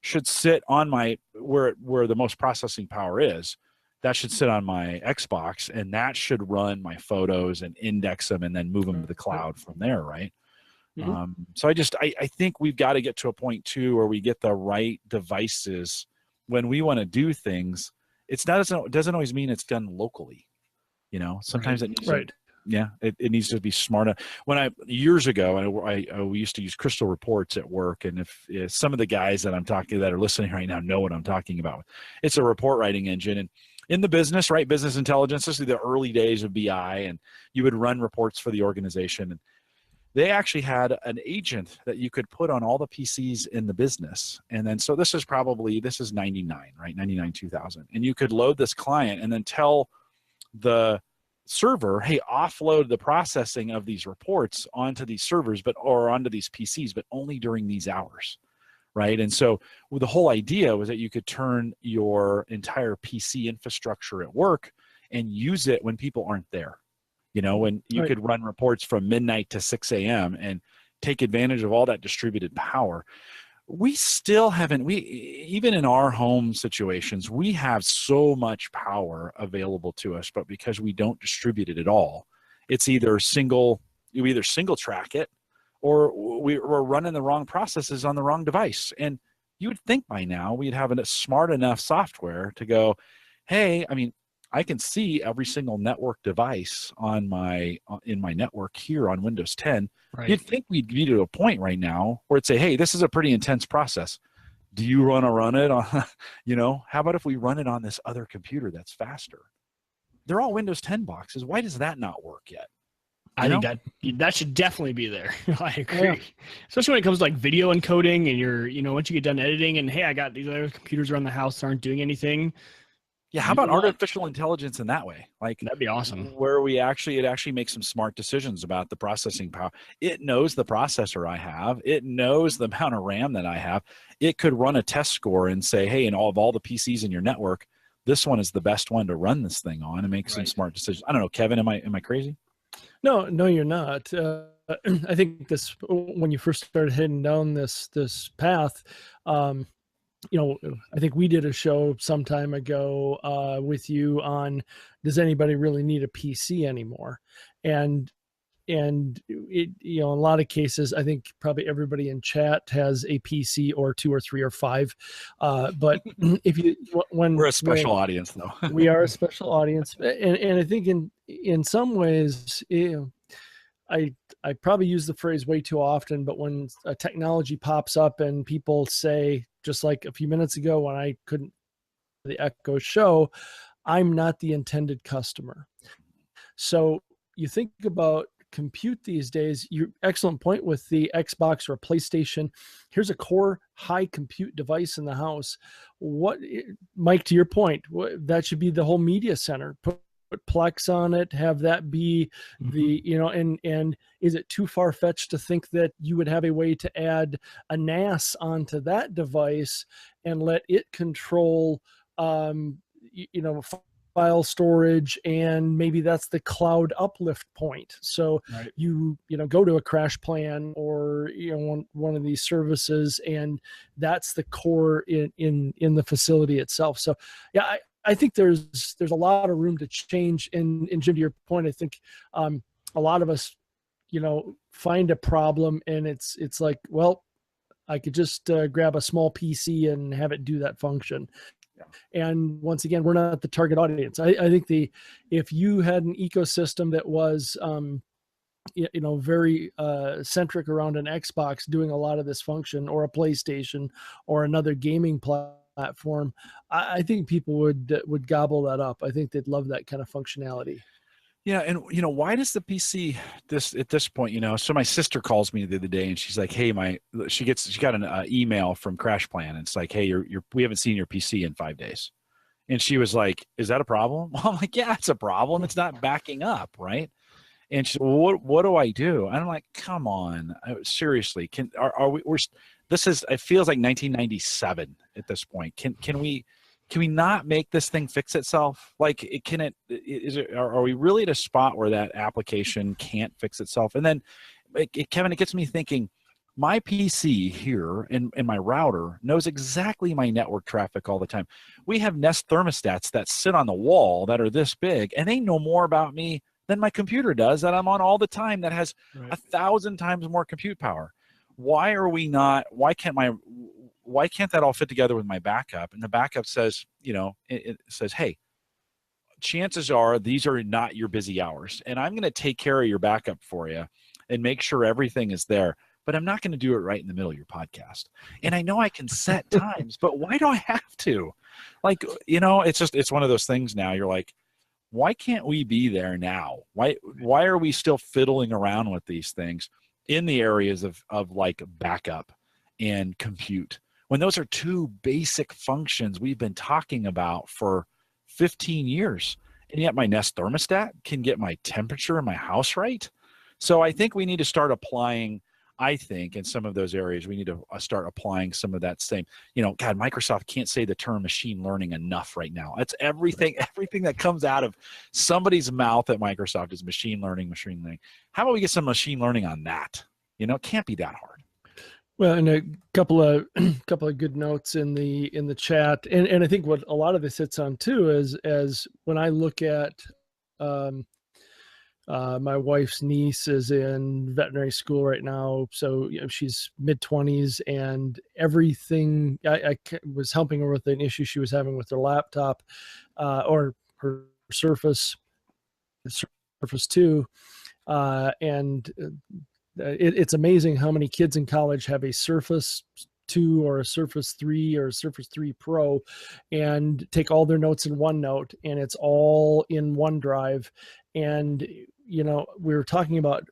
should sit on where the most processing power is. That should sit on my Xbox, and that should run my photos and index them and then move them to the cloud from there, right? So I think we've got to get to a point too where we get the right devices when we want to do things. It doesn't always mean it's done locally. Sometimes it needs to, it needs to be smart. Years ago, we used to use Crystal Reports at work, and if some of the guys that I'm talking that are listening right now know what I'm talking about. It's a report writing engine, and in the business, right, business intelligence, this is the early days of BI, and you would run reports for the organization. And they actually had an agent that you could put on all the PCs in the business. And then, so this is 99, right? 99, 2000. And you could load this client and then tell the server, hey, offload the processing of these reports onto these servers, or onto these PCs, but only during these hours. Right. And so the whole idea was that you could turn your entire PC infrastructure at work and use it when people aren't there. When you could run reports from midnight to 6 a.m. and take advantage of all that distributed power. We still haven't, even in our home situations, we have so much power available to us, but because we don't distribute it at all, it's you either single track it, or we're running the wrong processes on the wrong device. And you would think by now we'd have a smart enough software to go, hey, I mean, I can see every single network device in my network here on Windows 10. Right. You'd think we'd be to a point right now where it'd say, hey, this is a pretty intense process. Do you want to run it on, how about if we run it on this other computer that's faster? They're all Windows 10 boxes. Why does that not work yet? I think that should definitely be there. I agree. Yeah. Especially when it comes to like video encoding and once you get done editing and, hey, I got these other computers around the house that aren't doing anything. Yeah, how about artificial intelligence in that way? Like That'd be awesome. Where it actually makes some smart decisions about the processing power. It knows the processor I have. It knows the amount of RAM that I have. It could run a test score and say, hey, in all the PCs in your network, this one is the best one to run this thing on, and make some smart decisions. I don't know, Kevin, am I crazy? No, you're not. I think when you first started heading down this path, I think we did a show some time ago with you on, does anybody really need a PC anymore? And it, in a lot of cases, I think probably everybody in chat has a PC or 2 or 3 or 5. But if you, we're a special audience though. We are a special audience. And I think in some ways, I probably use the phrase way too often, but when a technology pops up and people say, just like a few minutes ago when I couldn't the Echo show, I'm not the intended customer. So you think about compute these days, your excellent point with the Xbox or PlayStation. Here's a core high compute device in the house. What, Mike, to your point, that should be the whole media center. Put Plex on it, have that be the, and is it too far-fetched to think that you would have a way to add a NAS onto that device and let it control, file storage, and maybe that's the cloud uplift point. So you go to a Crash Plan or one of these services, and that's the core in the facility itself. So yeah, I think there's a lot of room to change. And Jim, to your point, I think a lot of us, find a problem and it's like, well, I could just grab a small PC and have it do that function. Yeah. And once again, we're not the target audience. I think if you had an ecosystem that was, very centric around an Xbox doing a lot of this function, or a PlayStation or another gaming platform, I think people would gobble that up. I think they'd love that kind of functionality. Yeah, and why does the PC at this point, so my sister calls me the other day and she's like, hey, she got an email from Crash Plan, and it's like, hey, we haven't seen your PC in 5 days. And she was like, is that a problem? I'm like, yeah, it's a problem. It's not backing up, right? And she said, well, what do I do? And I'm like, come on, seriously, it feels like 1997 at this point. Can we not make this thing fix itself? Like, are we really at a spot where that application can't fix itself? And then, Kevin, it gets me thinking, my PC here and my router knows exactly my network traffic all the time. We have Nest thermostats that sit on the wall that are this big, and they know more about me than my computer does that I'm on all the time, that has 1,000 times more compute power. Why can't that all fit together with my backup? And the backup says, it says, hey, chances are these are not your busy hours, and I'm going to take care of your backup for you and make sure everything is there. But I'm not going to do it right in the middle of your podcast. And I know I can set times, but why do I have to? Like, it's one of those things now. You're like, why can't we be there now? Why are we still fiddling around with these things in the areas of like backup and compute, when those are two basic functions we've been talking about for 15 years? And yet my Nest thermostat can get my temperature in my house right. So I think we need to start applying, in some of those areas, we need to start applying some of that same, God, Microsoft can't say the term machine learning enough right now. It's everything that comes out of somebody's mouth at Microsoft is machine learning. How about we get some machine learning on that? It can't be that hard. Well, and a couple of good notes in the chat, and I think what a lot of this hits on too is, as when I look at my wife's niece is in veterinary school right now, so she's mid-20s, and everything I was helping her with an issue she was having with her laptop, or her Surface 2, and it's amazing how many kids in college have a Surface 2 or a Surface 3 or a Surface 3 Pro and take all their notes in OneNote, and it's all in OneDrive. And we were talking about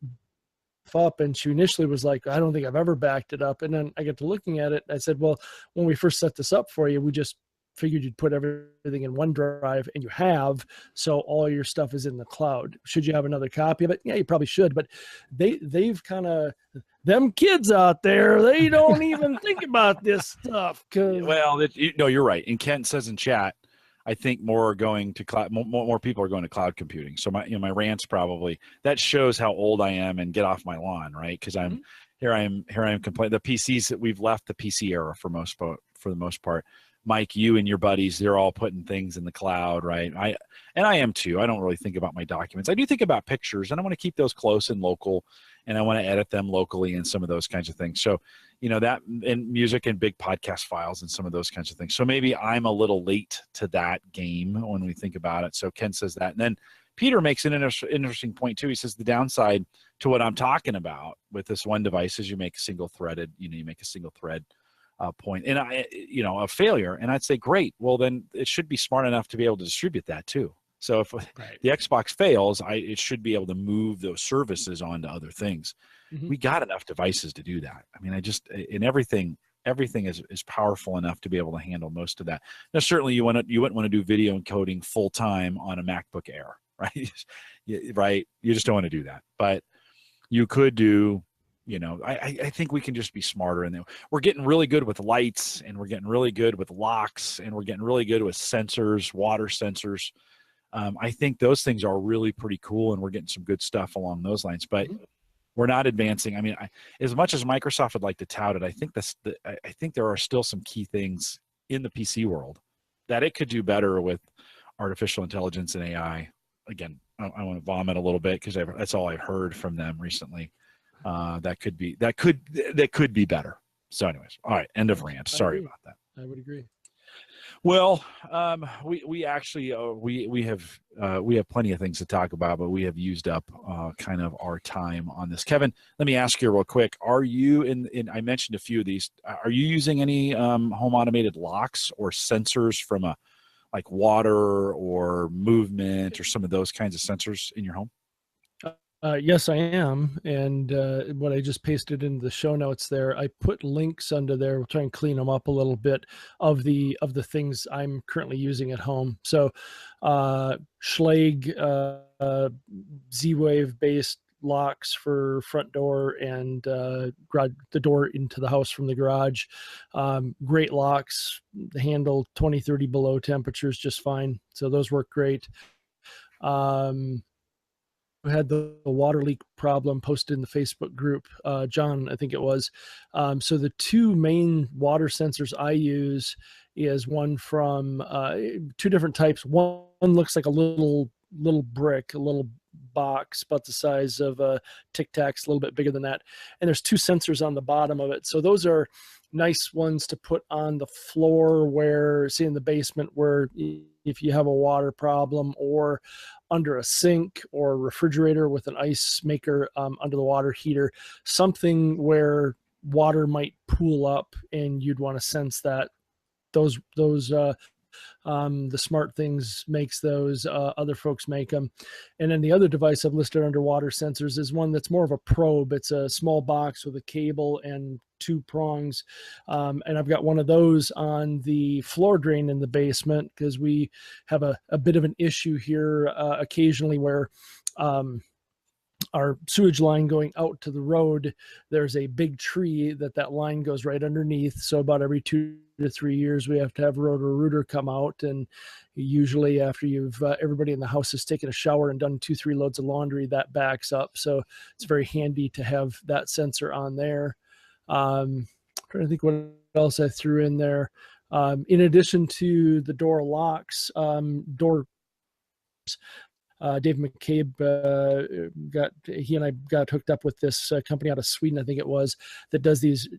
up, and she initially was like, I don't think I've ever backed it up. And then I got to looking at it, and I said, well, when we first set this up for you, we just figured you'd put everything in OneDrive, and you have, so all your stuff is in the cloud. Should you have another copy of it? Yeah, you probably should, but they've kind of, them kids out there, they don't even think about this stuff. Well, no, you're right. And Kent says in chat, I think more are going to cloud. More people are going to cloud computing. So my rants probably, that shows how old I am and get off my lawn, right? Because here I am complaining. The PCs that we've left the PC era for the most part. Mike, you and your buddies, they're all putting things in the cloud, right? I am too. I don't really think about my documents. I do think about pictures, and I want to keep those close and local, and I want to edit them locally and some of those kinds of things. So, that in music and big podcast files and some of those kinds of things. So maybe I'm a little late to that game when we think about it. So Ken says that. And then Peter makes an interesting point too. He says the downside to what I'm talking about with this one device is you make a single thread point, and a failure. And I'd say, great. Well, then it should be smart enough to be able to distribute that too. So if the Xbox fails, it should be able to move those services onto other things. We got enough devices to do that. I mean, everything is powerful enough to be able to handle most of that. Now, certainly you wouldn't want to do video encoding full time on a MacBook Air, right? Right? You just don't want to do that. But you could do, I think we can just be smarter. And we're getting really good with lights, and we're getting really good with locks, and we're getting really good with sensors, water sensors. I think those things are really pretty cool, and we're getting some good stuff along those lines. But we're not advancing. I mean, as much as Microsoft would like to tout it, I think there are still some key things in the PC world that it could do better with artificial intelligence and AI. Again, I want to vomit a little bit because that's all I've heard from them recently. That could be better. So, anyways, all right. End of rant. Sorry about that. I would agree. Well, we actually we have plenty of things to talk about, but we have used up kind of our time on this. Kevin, let me ask you real quick: are you I mentioned a few of these. Are you using any home automated locks or sensors from like water or movement or some of those kinds of sensors in your home? Yes, I am. And what I just pasted into the show notes there, I put links under there. We'll try and clean them up a little bit of the things I'm currently using at home. So Schlage Z-Wave based locks for front door and the door into the house from the garage. Great locks, handle 20, 30 below temperatures just fine. So those work great. We had the water leak problem posted in the Facebook group, John, I think it was. So the two main water sensors I use is one from two different types. One looks like a little brick, a little box about the size of a Tic Tacs, a little bit bigger than that. And there's two sensors on the bottom of it. So those are nice ones to put on the floor where, say in the basement, where if you have a water problem, or under a sink or a refrigerator with an ice maker under the water heater, something where water might pool up and you'd want to sense that. Those the Smart Things makes those, other folks make them. And then the other device I've listed under water sensors is one that's more of a probe. It's a small box with a cable and two prongs. And I've got one of those on the floor drain in the basement because we have a bit of an issue here occasionally where our sewage line going out to the road, there's a big tree that line goes right underneath. So about every 2 to 3 years, we have to have Roto-Rooter come out. And usually after you've everybody in the house has taken a shower and done 2-3 loads of laundry, that backs up. So it's very handy to have that sensor on there. Trying to think what else I threw in there. In addition to the door locks, Dave McCabe he and I got hooked up with this company out of Sweden, I think it was, that does these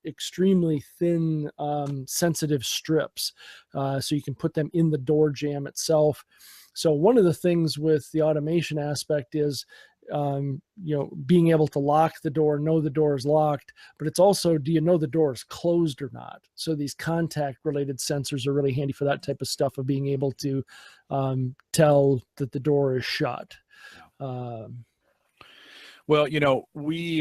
extremely thin sensitive strips, so you can put them in the door jamb itself. So one of the things with the automation aspect is being able to lock the door, know the door is locked, but it's also, do you know the door is closed or not? So these contact related sensors are really handy for that type of stuff, of being able to tell that the door is shut. Well, we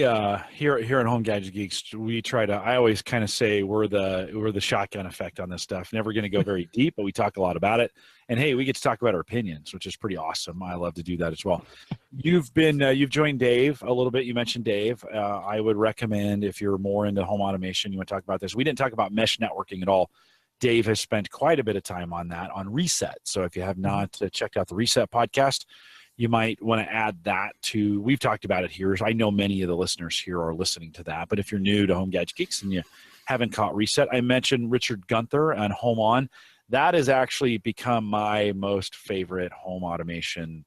here at Home Gadget Geeks, we try to. I always kind of say we're the shotgun effect on this stuff. Never going to go very deep, but we talk a lot about it. And hey, we get to talk about our opinions, which is pretty awesome. I love to do that as well. You've joined Dave a little bit. You mentioned Dave. I would recommend if you're more into home automation, you want to talk about this. We didn't talk about mesh networking at all. Dave has spent quite a bit of time on that on Reset. So if you have not checked out the Reset podcast, you might want to add that to, we've talked about it here. I know many of the listeners here are listening to that, but if you're new to Home Gadget Geeks and you haven't caught Reset, I mentioned Richard Gunther on Home On. That has actually become my most favorite home automation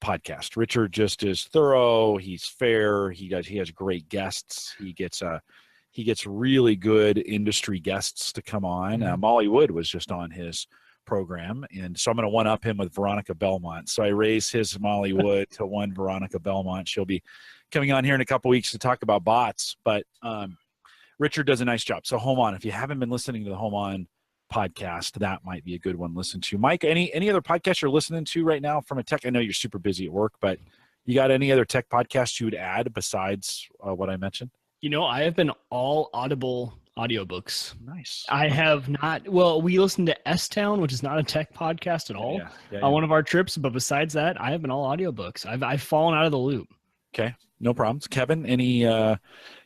podcast. Richard just is thorough. He's fair. He has great guests. He gets really good industry guests to come on. Molly Wood was just on his program, and so I'm going to one up him with Veronica Belmont. So I raise his Molly Wood to one Veronica Belmont. She'll be coming on here in a couple weeks to talk about bots, but Richard does a nice job. So Home On, if you haven't been listening to the Home On podcast, that might be a good one to listen to. Mike, any other podcasts you're listening to right now from a tech? I know you're super busy at work, but you got any other tech podcasts you would add besides what I mentioned? I have been all Audible audiobooks. Nice. I have not. Well, we listened to S-Town, which is not a tech podcast at all, on one of our trips. But besides that, I have been all audiobooks. I've fallen out of the loop. Okay, no problems. Kevin,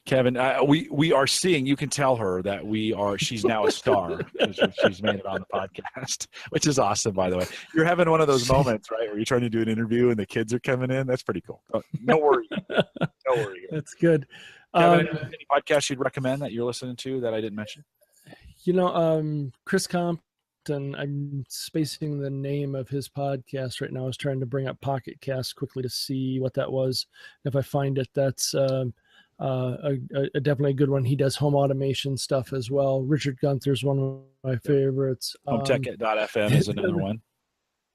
Kevin, we are seeing. You can tell her that she's now a star because she's made it on the podcast, which is awesome. By the way, you're having one of those moments, right, where you're trying to do an interview and the kids are coming in. That's pretty cool. No worry. No worry. That's good. Kevin, any podcast you'd recommend that you're listening to that I didn't mention? Chris Compton, I'm spacing the name of his podcast right now. I was trying to bring up Pocket Cast quickly to see what that was. If I find it, that's definitely a good one. He does home automation stuff as well. Richard Gunther's one of my favorites. HomeTech.fm is another one.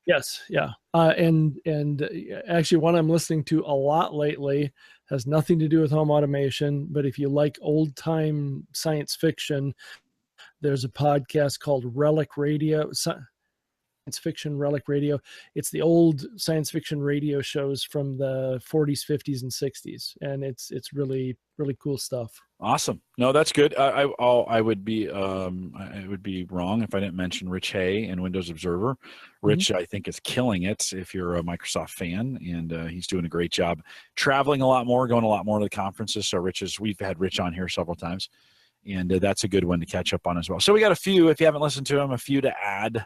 Yes, yeah. And actually one I'm listening to a lot lately has nothing to do with home automation, but if you like old time science fiction, there's a podcast called Relic Radio, Science Fiction Relic Radio. It's the old science fiction radio shows from the 40s, 50s, and 60s, and it's really, really cool stuff. Awesome. No, that's good. I would be wrong if I didn't mention Rich Hay and Windows Observer. Rich, I think, is killing it if you're a Microsoft fan, and he's doing a great job traveling a lot more, going a lot more to the conferences. So we've had Rich on here several times, and that's a good one to catch up on as well. So we got a few, if you haven't listened to them, a few to add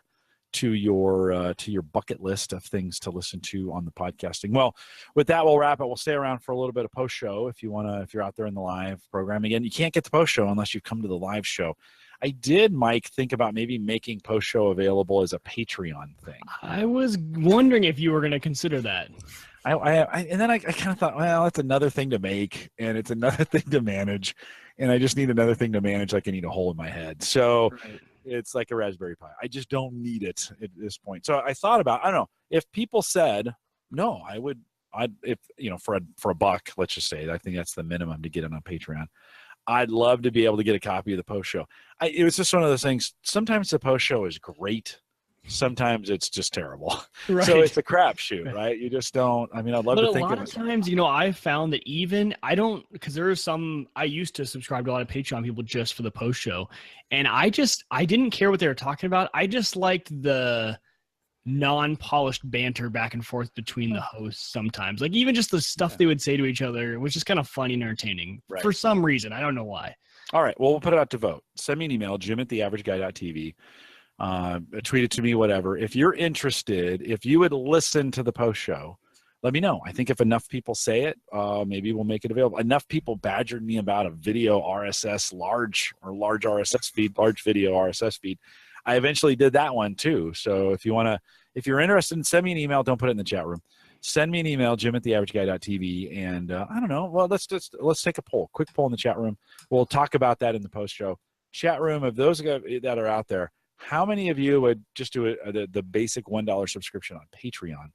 to your bucket list of things to listen to on the podcasting. Well, with that, we'll wrap it. We'll stay around for a little bit of post show if you're out there in the live program. Again, you can't get the post show unless you come to the live show. I did, Mike, think about maybe making post show available as a Patreon thing. I was wondering if you were going to consider that. And then I kind of thought, well, it's another thing to make, and it's another thing to manage, and I just need another thing to manage like I need a hole in my head. So it's like a Raspberry Pi. I just don't need it at this point. So I thought about, I don't know, if people said, no, if for a buck, let's just say, I think that's the minimum to get it on Patreon. I'd love to be able to get a copy of the post show. It was just one of those things. Sometimes the post show is great. Sometimes it's just terrible. Right. So it's a crapshoot, right? You just don't. I mean, I'd love to think of it. But a lot of times, I've found that because there are some. I used to subscribe to a lot of Patreon people just for the post show, and I didn't care what they were talking about. I just liked the non-polished banter back and forth between the hosts sometimes. Like even just the stuff they would say to each other, which is kind of funny and entertaining for some reason. I don't know why. All right. Well, we'll put it out to vote. Send me an email, jim@theaverageguy.tv. Tweet it to me, whatever. If you're interested, if you would listen to the post show, let me know. I think if enough people say it, maybe we'll make it available. Enough people badgered me about a video RSS large RSS feed, large video RSS feed. I eventually did that one too. So if you're interested, send me an email. Don't put it in the chat room. Send me an email, jim@theaverageguy.tv, and I don't know. Well, let's take a poll, quick poll in the chat room. We'll talk about that in the post show chat room. Of those that are out there, how many of you would just do the basic $1 subscription on Patreon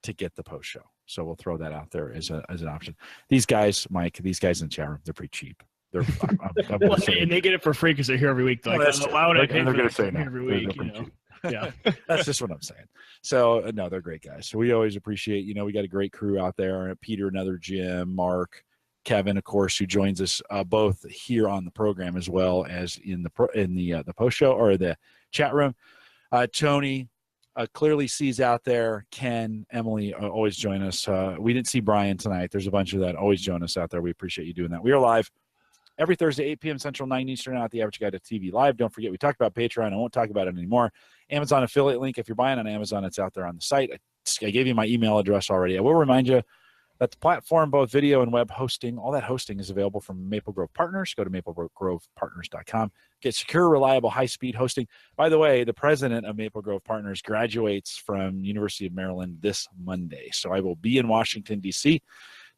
to get the post show? So we'll throw that out there as an option. These guys, Mike, in the chat room, they're pretty cheap. I'm and they get it for free because they're here every week. They're like, why would I pay for going to say no. every week? Yeah. That's just what I'm saying. So no, they're great guys. So we always appreciate, we got a great crew out there. Peter, another Jim, Mark, Kevin, of course, who joins us both here on the program as well as in the post show or the chat room. Tony clearly sees out there. Ken, Emily always join us. We didn't see Brian tonight. There's a bunch of that always join us out there. We appreciate you doing that. We are live every Thursday, 8 p.m. Central, 9 Eastern, out at the Average Guy to TV Live. Don't forget, we talked about Patreon. I won't talk about it anymore. Amazon affiliate link. If you're buying on Amazon, it's out there on the site. I gave you my email address already. I will remind you that the platform, both video and web hosting, all that hosting is available from Maple Grove Partners. Go to maplegrovepartners.com. Get secure, reliable, high-speed hosting. By the way, the president of Maple Grove Partners graduates from University of Maryland this Monday. So I will be in Washington, D.C.,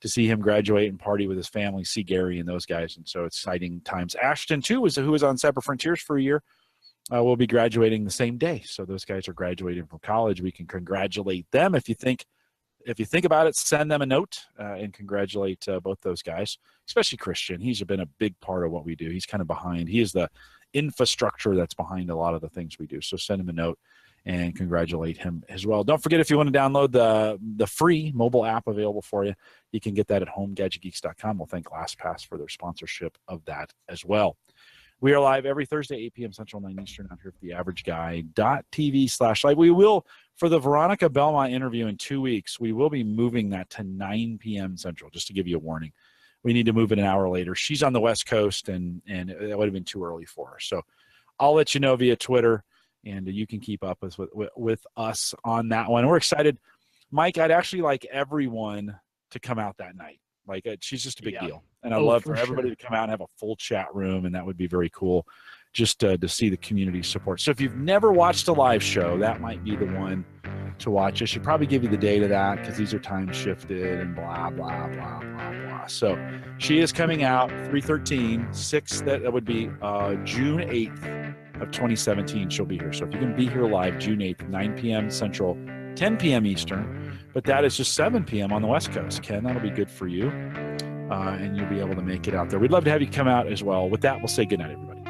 to see him graduate and party with his family, see Gary and those guys. And so exciting times. Ashton, too, who was on Cyber Frontiers for a year, will be graduating the same day. So those guys are graduating from college. We can congratulate them. If you think about it, send them a note and congratulate both those guys, especially Christian. He's been a big part of what we do. He's kind of behind. He is the infrastructure that's behind a lot of the things we do. So send him a note and congratulate him as well. Don't forget, if you want to download the free mobile app available for you, you can get that at homegadgetgeeks.com. We'll thank LastPass for their sponsorship of that as well. We are live every Thursday, 8 p.m. Central, 9 Eastern, out here at theaverageguy.tv/live. We will, for the Veronica Belmont interview in 2 weeks, we will be moving that to 9 p.m. Central, just to give you a warning. We need to move it an hour later. She's on the West Coast, and it would have been too early for her. So I'll let you know via Twitter, and you can keep up with us on that one. We're excited. Mike, I'd actually like everyone to come out that night. Like, she's just a big deal. And I'd love for everybody to come out and have a full chat room, and that would be very cool just to see the community support. So if you've never watched a live show, that might be the one to watch. I should probably give you the date of that because these are time shifted and blah, blah, blah, blah, blah. So she is coming out 3/13/6. That would be June 8th of 2017. She'll be here. So if you can be here live, June 8th, 9 p.m. Central, 10 p.m. Eastern. But that is just 7 p.m. on the West Coast. Ken, that'll be good for you. And you'll be able to make it out there. We'd love to have you come out as well. With that, we'll say goodnight, everybody.